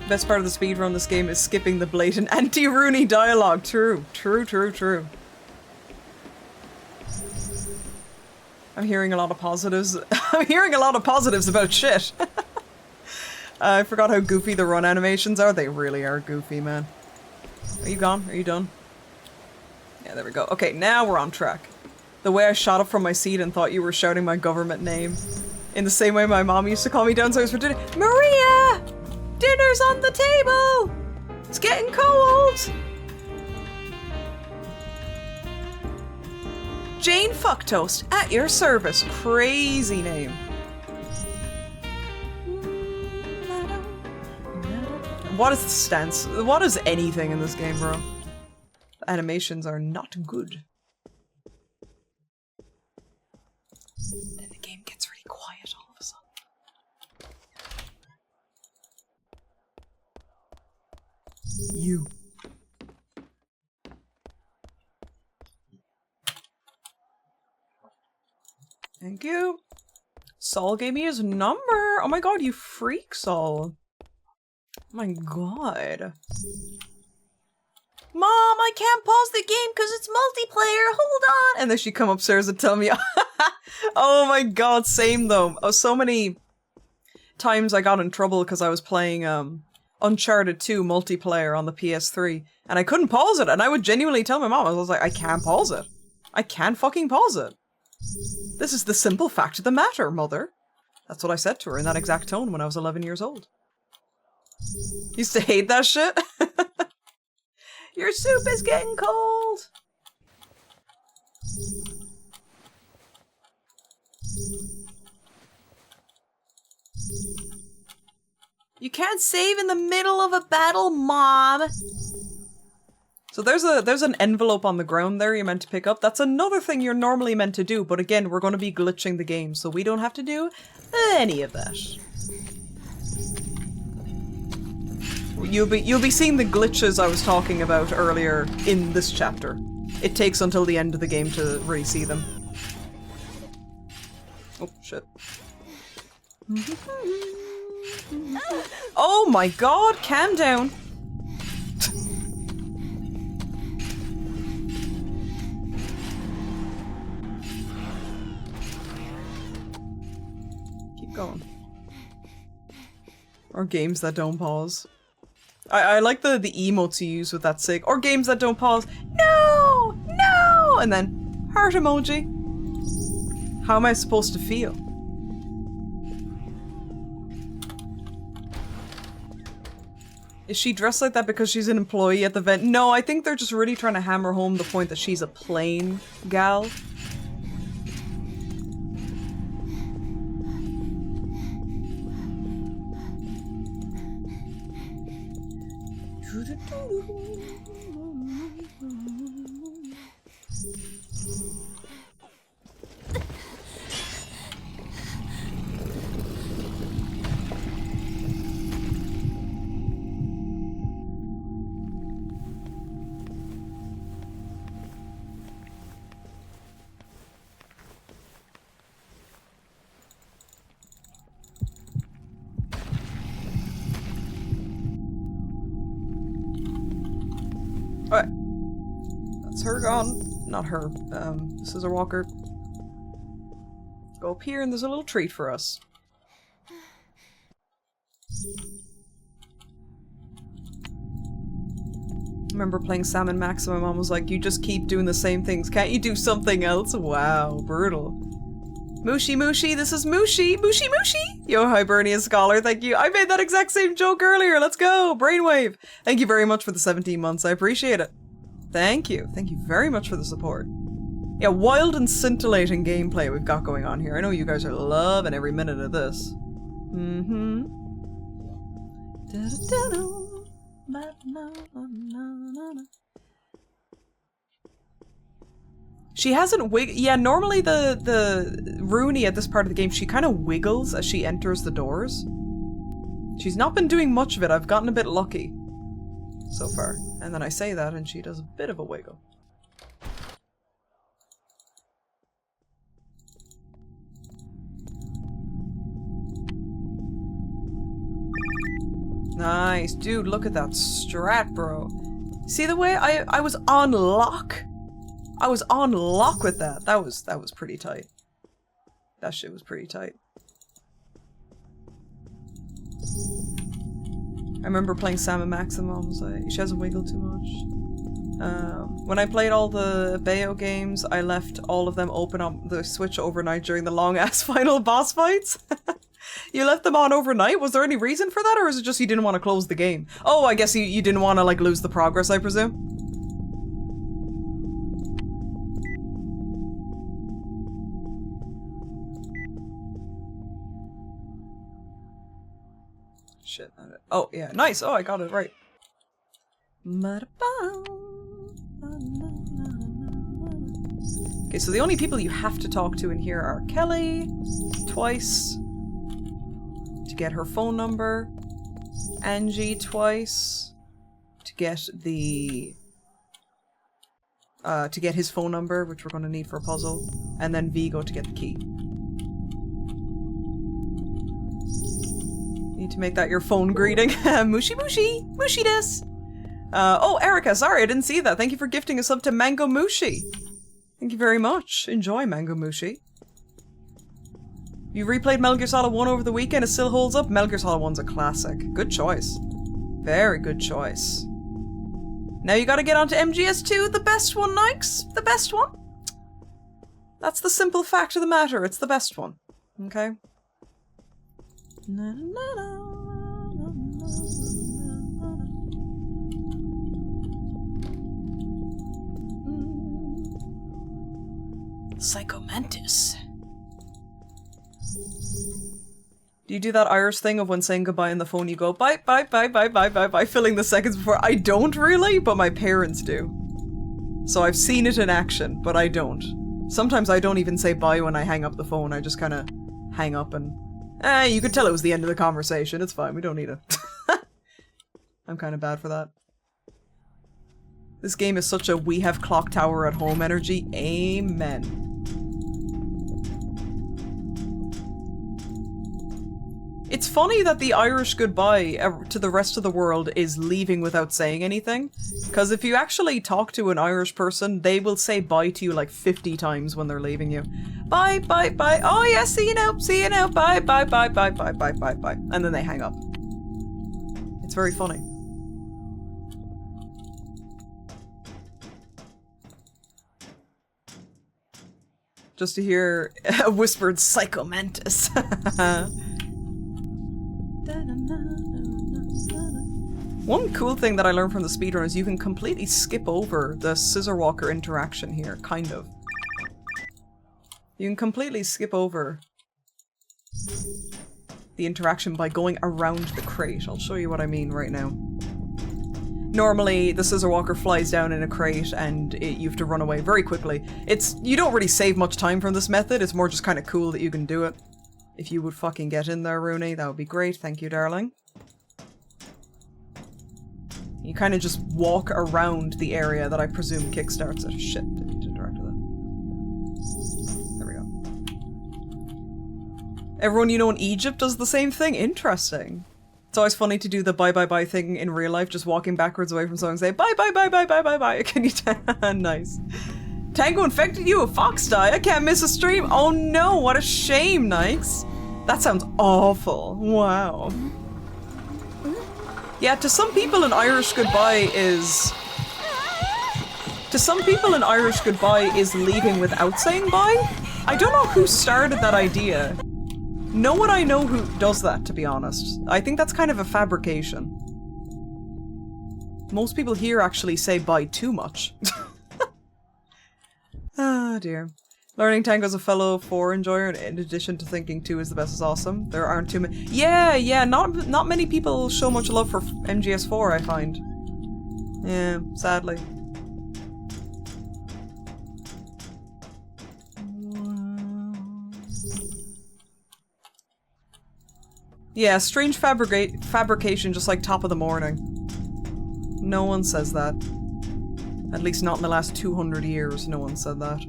S1: Best part of the speedrun this game is skipping the blatant anti-Rooney dialogue. True, true, true, true. I'm hearing a lot of positives. I'm hearing a lot of positives about shit. I forgot how goofy the run animations are. They really are goofy, man. Are you gone? Are you done? Yeah, there we go. Okay, now we're on track. The way I shot up from my seat and thought you were shouting my government name. In the same way my mom used to call me downstairs for dinner. Maria! Dinner's on the table! It's getting cold! Jane Fucktoast, at your service. Crazy name. What is the stance? What is anything in this game, bro? The animations are not good. Then the game gets really quiet all of a sudden. You. Thank you. Saul gave me his number. Oh my god, you freak, Saul. Oh my god. Mom, I can't pause the game because it's multiplayer. Hold on. And then she'd come upstairs and tell me. Oh my god, same though. Oh, so many times I got in trouble because I was playing Uncharted 2 multiplayer on the PS3 and I couldn't pause it, and I would genuinely tell my mom, I was like, I can't pause it. I can't fucking pause it. This is the simple fact of the matter, mother. That's what I said to her in that exact tone when I was 11 years old. Used to hate that shit. Your soup is getting cold. You can't save in the middle of a battle, Mom. So there's an envelope on the ground there you're meant to pick up. That's another thing you're normally meant to do, but again, we're going to be glitching the game, so we don't have to do any of that. You'll be seeing the glitches I was talking about earlier in this chapter. It takes until the end of the game to really see them. Oh, shit. Oh my god, calm down. Go on. Or games that don't pause. I like the emotes you use with that sig. Or games that don't pause. No! No! And then heart emoji. How am I supposed to feel? Is she dressed like that because she's an employee at the vent? No, I think they're just really trying to hammer home the point that she's a plain gal. Alright. That's her gone. Not her. This is a walker. Go up here and there's a little treat for us. I remember playing Sam and Max and my mom was like, you just keep doing the same things. Can't you do something else? Wow, brutal. Mushy Mushy, this is Mushy! Mushy Mushy! Yo, Hibernian Scholar, thank you. I made that exact same joke earlier, let's go! Brainwave! Thank you very much for the 17 months, I appreciate it. Thank you. Thank you very much for the support. Yeah, wild and scintillating gameplay we've got going on here. I know you guys are loving every minute of this. Mm-hmm. She hasn't yeah, normally the Rooney at this part of the game, she kind of wiggles as she enters the doors. She's not been doing much of it. I've gotten a bit lucky so far. And then I say that and she does a bit of a wiggle. Nice. Dude, look at that strat, bro. See the way I was on lock? I was on lock with that. That was pretty tight. That shit was pretty tight. I remember playing Sam and Max and Mom was like, she hasn't wiggled too much. When I played all the Bayo games, I left all of them open on the Switch overnight during the long-ass final boss fights. You left them on overnight? Was there any reason for that, or is it just you didn't want to close the game? Oh, I guess you didn't want to, like, lose the progress, I presume? Shit. Oh, yeah. Nice. Oh, I got it right. Okay, so the only people you have to talk to in here are Kelly, twice, to get her phone number, Angie twice, to get the to get his phone number, which we're going to need for a puzzle, and then Vigo to get the key. Need to make that your phone greeting. Mushy mushy! Mushy des! Oh, Erica, sorry, I didn't see that. Thank you for gifting us up to Mango Mushy. Thank you very much. Enjoy, Mango Mushy. You replayed Metal Gear Solid 1 over the weekend, it still holds up? Metal Gear Solid 1's a classic. Good choice. Very good choice. Now you gotta get onto MGS2, the best one, Nikes. The best one. That's the simple fact of the matter, it's the best one. Okay? Na, na, na, na. Psycho Mantis. Do you do that Irish thing of when saying goodbye on the phone you go bye, bye, bye, bye, bye, bye, bye, filling the seconds before? I don't really, but my parents do. So I've seen it in action, but I don't. Sometimes I don't even say bye when I hang up the phone, I just kind of hang up and... you could tell it was the end of the conversation, it's fine, we don't need it. I'm kind of bad for that. This game is such a we have clock tower at home energy, amen. It's funny that the Irish goodbye to the rest of the world is leaving without saying anything. Because if you actually talk to an Irish person, they will say bye to you like 50 times when they're leaving you. Bye, bye, bye. Oh yeah, see you now, see you now. Bye, bye, bye, bye, bye, bye, bye, bye. And then they hang up. It's very funny. Just to hear a whispered Psycho Mantis. One cool thing that I learned from the speedrun is you can completely skip over the scissor walker interaction here, kind of. You can completely skip over the interaction by going around the crate. I'll show you what I mean right now. Normally, the scissor walker flies down in a crate and you have to run away very quickly. You don't really save much time from this method, it's more just kind of cool that you can do it. If you would fucking get in there, Rooney, that would be great. Thank you, darling. You kind of just walk around the area that I presume kickstarts it. Shit, didn't need to interact with that. There we go. Everyone you know in Egypt does the same thing? Interesting. It's always funny to do the bye bye bye thing in real life, just walking backwards away from someone and say bye bye bye bye bye bye bye. Can you nice. Tango infected you? A fox die? I can't miss a stream. Oh no, what a shame, Nikes. That sounds awful. Wow. Yeah, to some people an Irish goodbye is... To some people an Irish goodbye is leaving without saying bye. I don't know who started that idea. No one I know who does that, to be honest. I think that's kind of a fabrication. Most people here actually say bye too much. Ah, dear. Learning Tango as a fellow 4 enjoyer, in addition to thinking 2 is the best, is awesome. There aren't too many. Yeah, not many people show much love for MGS4, I find. Yeah, sadly. Yeah, strange fabrication, just like top of the morning. No one says that. At least not in the last 200 years, no one said that.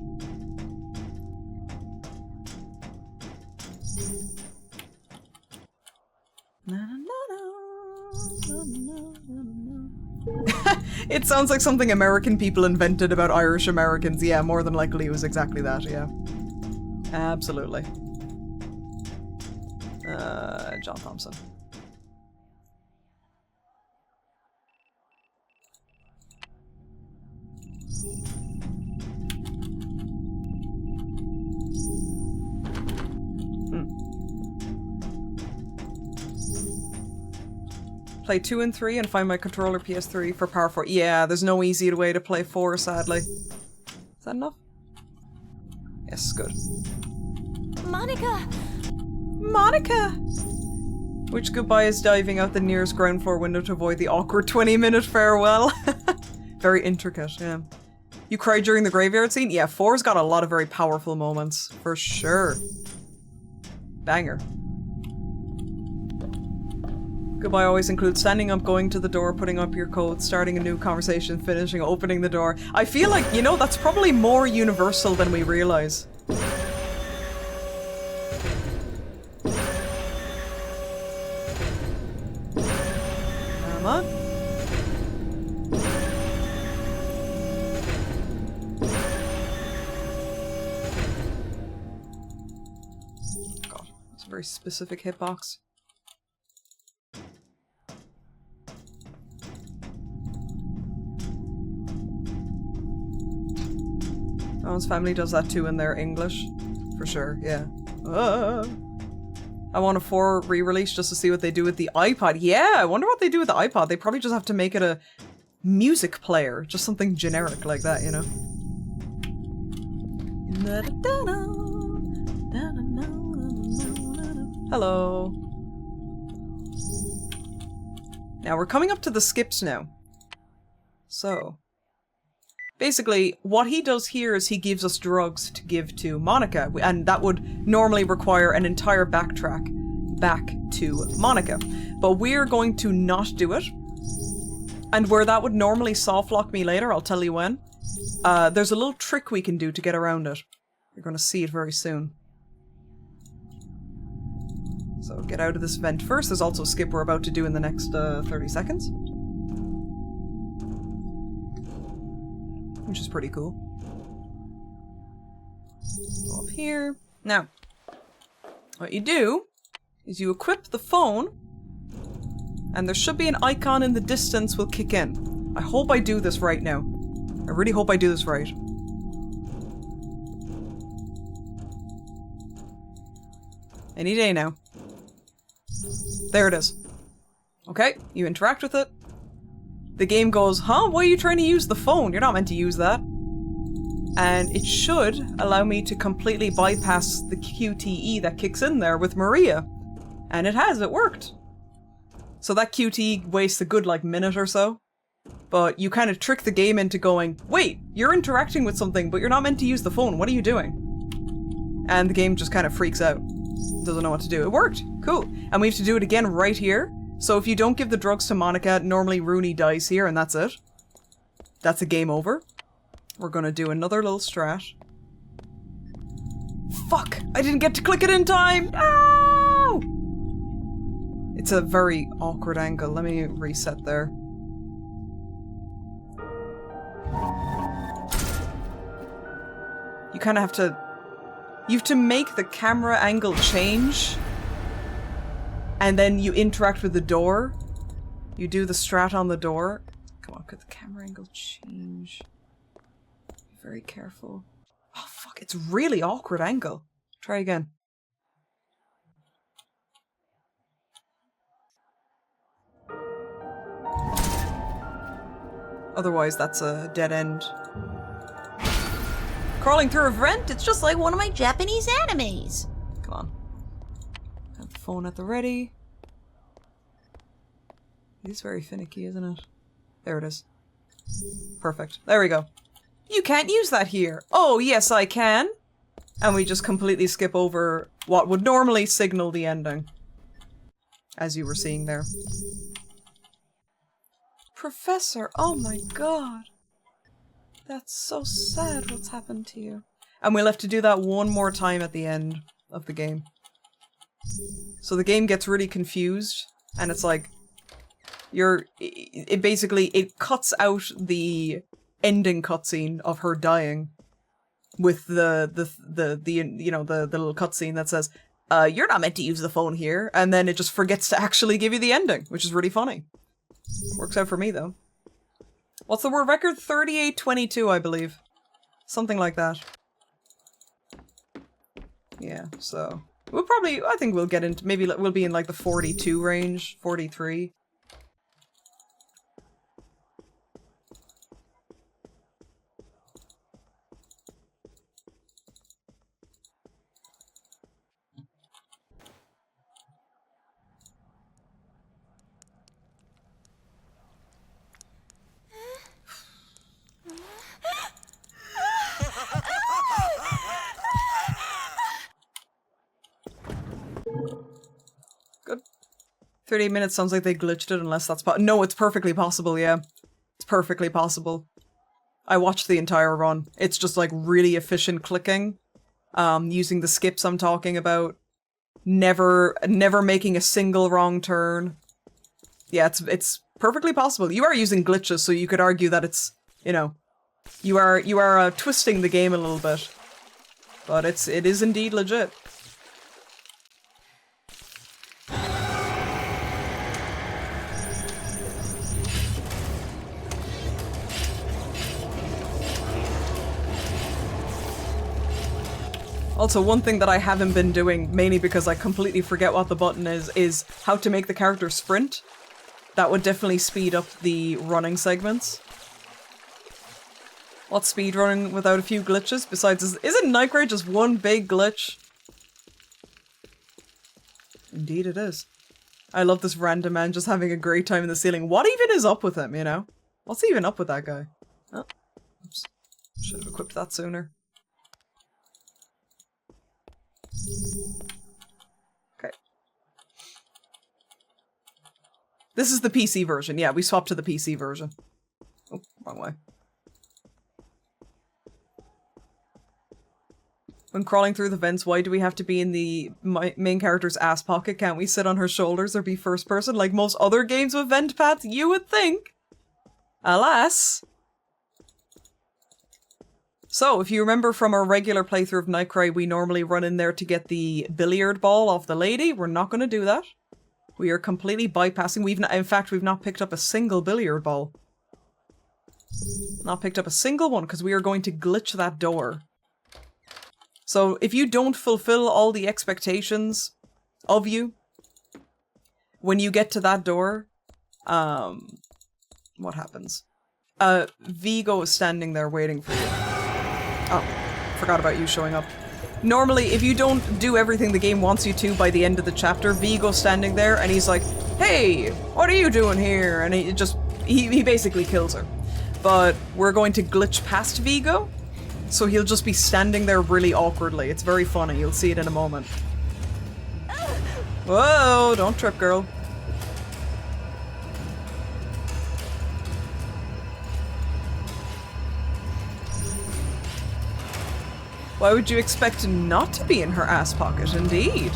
S1: It sounds like something American people invented about Irish Americans. Yeah, more than likely it was exactly that, yeah. Absolutely. John Thompson. Play 2 and 3 and find my controller PS3 for Power 4. Yeah, there's no easy way to play 4, sadly. Is that enough? Yes, good.
S5: Monica!
S1: Monica! Which goodbye is diving out the nearest ground floor window to avoid the awkward 20-minute farewell. Very intricate, yeah. You cried during the graveyard scene? Yeah, 4's got a lot of very powerful moments, for sure. Banger. Goodbye always includes standing up, going to the door, putting up your coat, starting a new conversation, finishing, opening the door. I feel like, you know, that's probably more universal than we realize. Come on. God, it's a very specific hitbox. Owen's family does that too in their English. For sure, yeah. I want a 4 re-release just to see what they do with the iPod. Yeah, I wonder what they do with the iPod. They probably just have to make it a music player. Just something generic like that, you know? Hello. Now we're coming up to the skips now. So... basically, what he does here is he gives us drugs to give to Monica, and that would normally require an entire backtrack back to Monica. But we're going to not do it. And where that would normally softlock me later, I'll tell you when, there's a little trick we can do to get around it. You're going to see it very soon. So get out of this vent first. There's also a skip we're about to do in the next 30 seconds. Which is pretty cool. Go up here. Now, what you do is you equip the phone, and there should be an icon in the distance will kick in. I hope I do this right now. I really hope I do this right. Any day now. There it is. Okay, you interact with it. The game goes, huh? Why are you trying to use the phone? You're not meant to use that. And it should allow me to completely bypass the QTE that kicks in there with Maria. And it has, it worked. So that QTE wastes a good, like, minute or so. But you kind of trick the game into going, wait, you're interacting with something, but you're not meant to use the phone. What are you doing? And the game just kind of freaks out. Doesn't know what to do. It worked. Cool. And we have to do it again right here. So if you don't give the drugs to Monica, normally Rooney dies here and that's it. That's a game over. We're gonna do another little strat. Fuck! I didn't get to click it in time! No! It's a very awkward angle. Let me reset there. You kind of have to... You have to make the camera angle change. And then you interact with the door. You do the strat on the door. Come on, could the camera angle change? Be very careful. Oh fuck, it's really awkward angle. Try again. Otherwise, that's a dead end. Crawling through a vent? It's just like one of my Japanese animes. Come on. Have the phone at the ready. It is very finicky, isn't it? There it is. Perfect. There we go. You can't use that here. Oh, yes, I can. And we just completely skip over what would normally signal the ending. As you were seeing there. Professor, oh my god. That's so sad what's happened to you. And we'll have to do that one more time at the end of the game. So the game gets really confused, and it's like, it basically, it cuts out the ending cutscene of her dying with the you know, the little cutscene that says, you're not meant to use the phone here, and then it just forgets to actually give you the ending, which is really funny. Works out for me, though. What's the world record? 38:22, I believe. Something like that. Yeah, so... We'll probably... I think we'll get into... Maybe we'll be in, like, the 42 range. 43. Good. 38 minutes sounds like they glitched it, unless that's no, it's perfectly possible, yeah. It's perfectly possible. I watched the entire run. It's just like really efficient clicking. Using the skips I'm talking about. Never making a single wrong turn. Yeah, it's perfectly possible. You are using glitches, so you could argue that it's, you know, you are twisting the game a little bit. But it is indeed legit. Also, one thing that I haven't been doing, mainly because I completely forget what the button is how to make the character sprint. That would definitely speed up the running segments. What's speedrunning without a few glitches? Besides, isn't NightCry just one big glitch? Indeed it is. I love this random man just having a great time in the ceiling. What even is up with him, you know? What's even up with that guy? Oh, oops. Should have equipped that sooner. Okay. This is the PC version. Yeah, we swapped to the PC version. Oh, wrong way. When crawling through the vents, why do we have to be in the main character's ass pocket? Can't we sit on her shoulders or be first person like most other games with vent paths? You would think. Alas. So, if you remember from our regular playthrough of NightCry, we normally run in there to get the billiard ball off the lady. We're not going to do that. We are completely bypassing. In fact, we've not picked up a single billiard ball. Not picked up a single one because we are going to glitch that door. So, if you don't fulfill all the expectations of you, when you get to that door, what happens? Vigo is standing there waiting for you. Oh, forgot about you showing up. Normally, if you don't do everything the game wants you to by the end of the chapter, Vigo's standing there and he's like, hey, what are you doing here? And he basically kills her. But we're going to glitch past Vigo, so he'll just be standing there really awkwardly. It's very funny. You'll see it in a moment. Whoa, don't trip, girl. Why would you expect not to be in her ass pocket, indeed?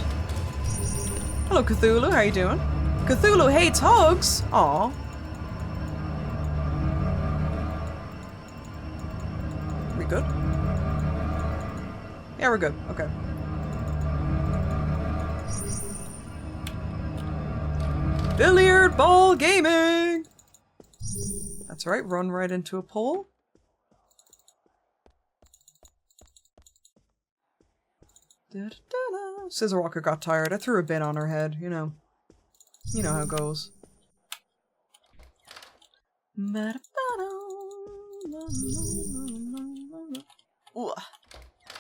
S1: Hello, Cthulhu, how you doing? Cthulhu hates hugs! Aw. We good? Yeah, we're good. Okay. Billiard ball gaming! That's right, run right into a pole. Scissor Walker got tired. I threw a bin on her head, you know. You know how it goes.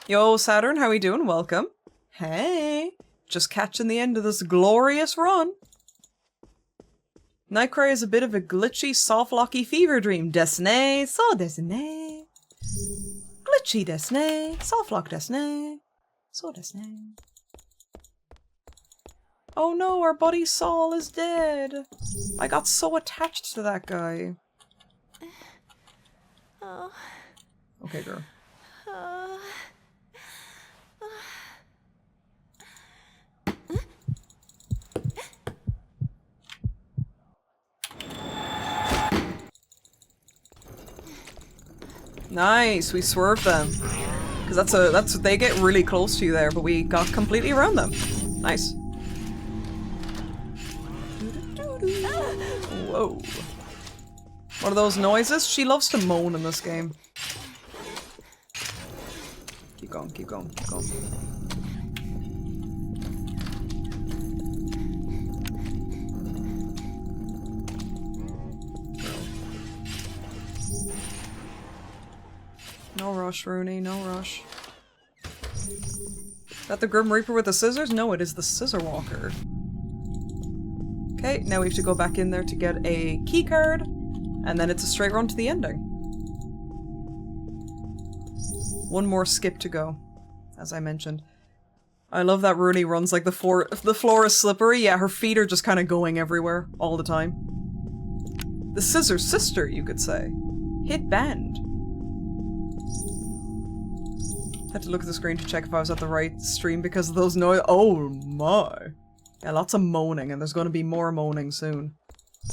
S1: Yo, Saturn, how we doing? Welcome. Hey. Just catching the end of this glorious run. NightCry is a bit of a glitchy, soft-locky fever dream. Desne, so desne. Glitchy desne, soft-lock desne. So desne. Oh no, our buddy Saul is dead. I got so attached to that guy.
S5: Oh.
S1: Okay, girl. Nice, we swerved them. Because that's they get really close to you there, but we got completely around them. Nice. Whoa. What are those noises? She loves to moan in this game. Keep going, keep going, keep going. No rush, Rooney, no rush. Is that the Grim Reaper with the scissors? No, it is the Scissor Walker. Okay, now we have to go back in there to get a key card, and then it's a straight run to the ending. One more skip to go, as I mentioned. I love that Rooney runs like the floor is slippery. Yeah, her feet are just kind of going everywhere all the time. The Scissor Sister, you could say. Hit band. Had to look at the screen to check if I was at the right stream because of those noise. Oh my. Yeah, lots of moaning, and there's going to be more moaning soon.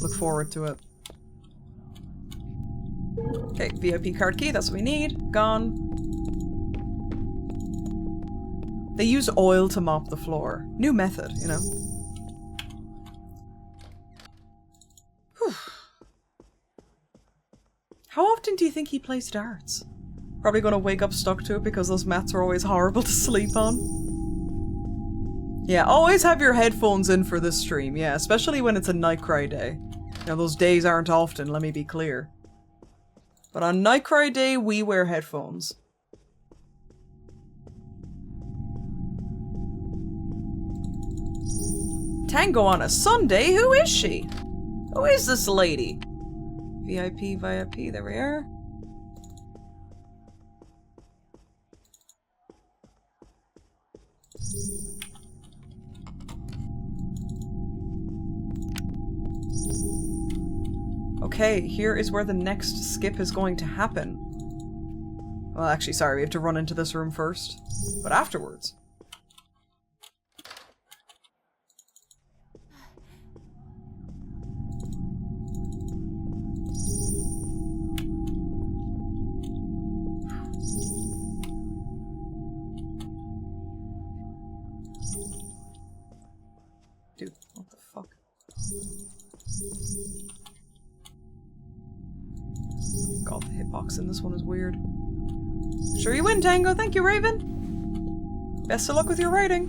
S1: Look forward to it. Okay, VIP card key, that's what we need. Gone. They use oil to mop the floor. New method, you know. Whew. How often do you think he plays darts? Probably gonna wake up stuck to it because those mats are always horrible to sleep on. Yeah, always have your headphones in for this stream, yeah, especially when it's a NightCry day. Now, those days aren't often, let me be clear. But on NightCry day, we wear headphones. Tango on a Sunday? Who is she? Who is this lady? VIP, VIP, there we are. Okay, here is where the next skip is going to happen. Well, actually, sorry, we have to run into this room first. But afterwards. Dude, what the fuck? God, the hitbox in this one is weird. Sure you win, Tango. Thank you, Raven. Best of luck with your writing.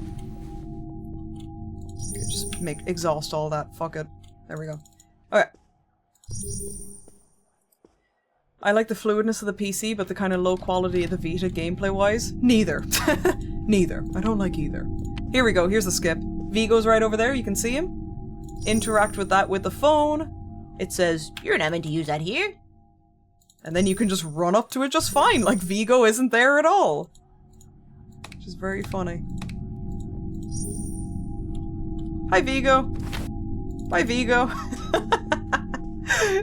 S1: Okay, just exhaust all that. Fuck it. There we go. Okay. I like the fluidness of the PC, but the kind of low quality of the Vita gameplay-wise? Neither. Neither. I don't like either. Here we go. Here's the skip. Vigo's right over there. You can see him. Interact with that with the phone. It says, "You're not meant to use that here." And then you can just run up to it just fine, like Vigo isn't there at all. Which is very funny. Hi, Vigo. Bye, Vigo.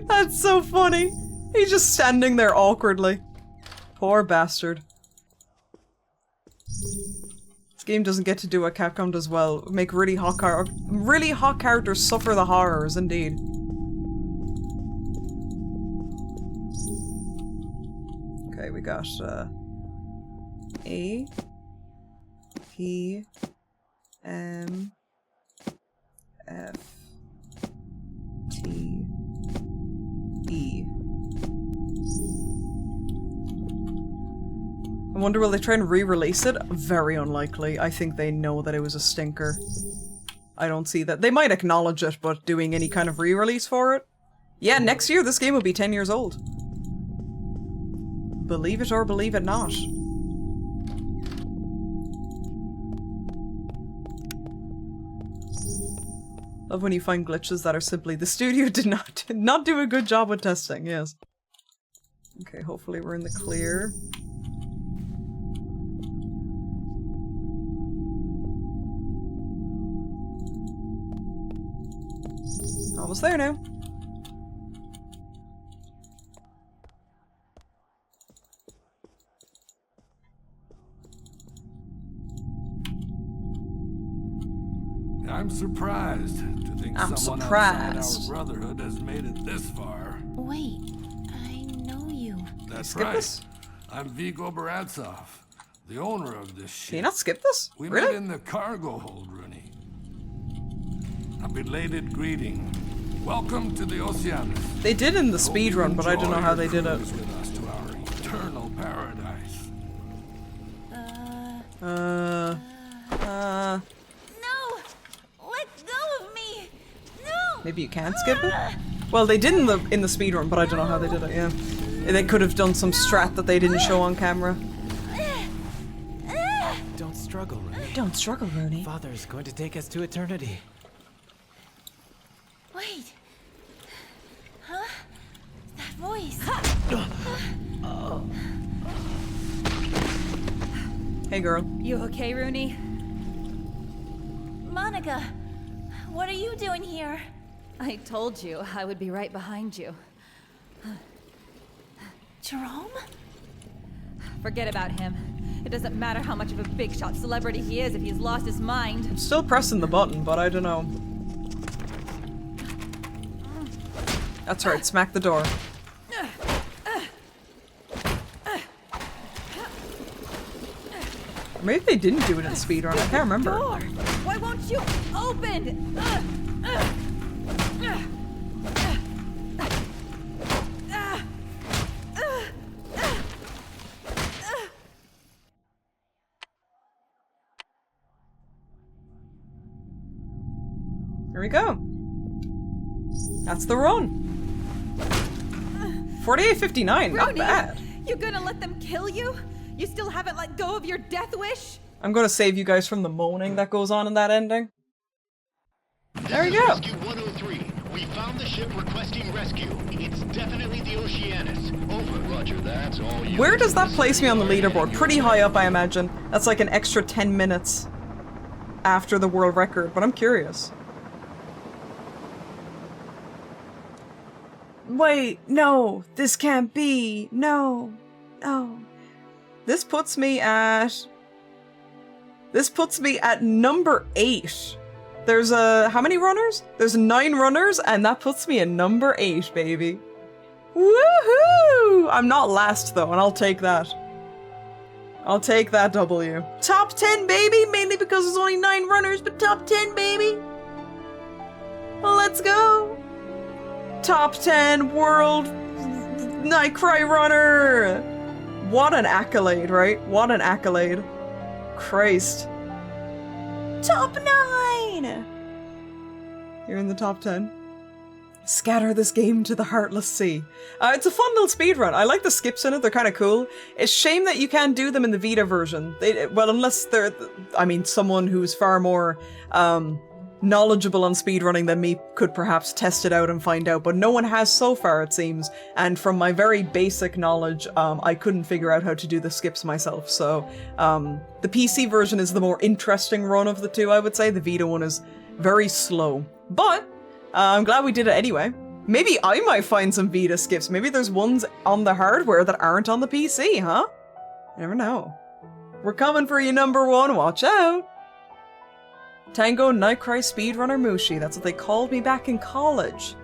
S1: That's so funny. He's just standing there awkwardly. Poor bastard. This game doesn't get to do what Capcom does well. Make really hot characters suffer the horrors, indeed. Okay, we got A, P, M, F, T, E. I wonder will they try and re-release it? Very unlikely. I think they know that it was a stinker. I don't see that. They might acknowledge it, but doing any kind of re-release for it? Yeah, next year this game will be 10 years old. Believe it or believe it not. Love when you find glitches that are simply the studio did not do a good job with testing, yes. Okay, hopefully we're in the clear. Almost there now.
S3: I'm surprised to think
S1: I'm
S3: someone
S1: surprised.
S3: outside our brotherhood has made it this far.
S5: Wait, I know you.
S3: That's
S1: skip
S3: right.
S1: this?
S3: I'm Vigo Barantsov, the owner of this ship.
S1: Can you not skip this?
S3: We
S1: Really?
S3: met in the cargo hold, Rooney. A belated greeting. Welcome to the Oceanus.
S1: They did in the speedrun, but I don't know how they did it.
S3: Cruise with us to our eternal paradise.
S5: No! Let go of me! No!
S1: Maybe you can't skip it? Well, they did in the speedrun, but I don't know how they did it, yeah. They could have done some strat that they didn't show on camera.
S2: Don't struggle, Rooney.
S1: Don't struggle, Rooney.
S2: Father's going to take us to eternity.
S5: Wait. Huh? That voice.
S1: Hey, girl.
S6: You okay, Rooney?
S5: Monica, what are you doing here?
S6: I told you I would be right behind you.
S5: Jerome?
S6: Forget about him. It doesn't matter how much of a big shot celebrity he is if he's lost his mind.
S1: I'm still pressing the button, but I don't know. That's right, smack the door. Maybe they didn't do it in speedrun, I can't remember.
S6: Door! Why won't you open?
S1: Here we go. That's the run. 48:59, not
S6: Rooney,
S1: bad.
S6: You gonna let them kill you? You still haven't let go of your death wish?
S1: I'm gonna save you guys from the moaning that goes on in that ending. There we
S7: This
S1: go.
S7: is Rescue 103. We found the ship requesting rescue. It's definitely the Oceanus. Over. Roger, that's all you.
S1: Where does that place me on the leaderboard? Pretty high up, I imagine. That's like an extra 10 minutes after the world record, but I'm curious. Wait, no, this can't be. No, no. This puts me at number 8. There's how many runners? There's 9 runners, and that puts me at number 8, baby. Woohoo! I'm not last though, and I'll take that. I'll take that W. Top 10, baby! Mainly because there's only 9 runners, but top 10, baby! Let's go! Top 10 world NightCry runner! What an accolade, right? What an accolade. Christ.
S4: Top 9!
S1: You're in the top 10. Scatter this game to the heartless sea. It's a fun little speedrun. I like the skips in it, they're kind of cool. It's a shame that you can't do them in the Vita version. Well, unless they're, I mean, someone who's far more knowledgeable on speedrunning than me could perhaps test it out and find out, but no one has so far, it seems. And from my very basic knowledge, I couldn't figure out how to do the skips myself. So the PC version is the more interesting run of the two, I would say. The Vita one is very slow. But I'm glad we did it anyway. Maybe I might find some Vita skips. Maybe there's ones on the hardware that aren't on the PC, huh? You never know. We're coming for you, number 1. Watch out! Tango NightCry Speedrunner Mushi. That's what they called me back in college.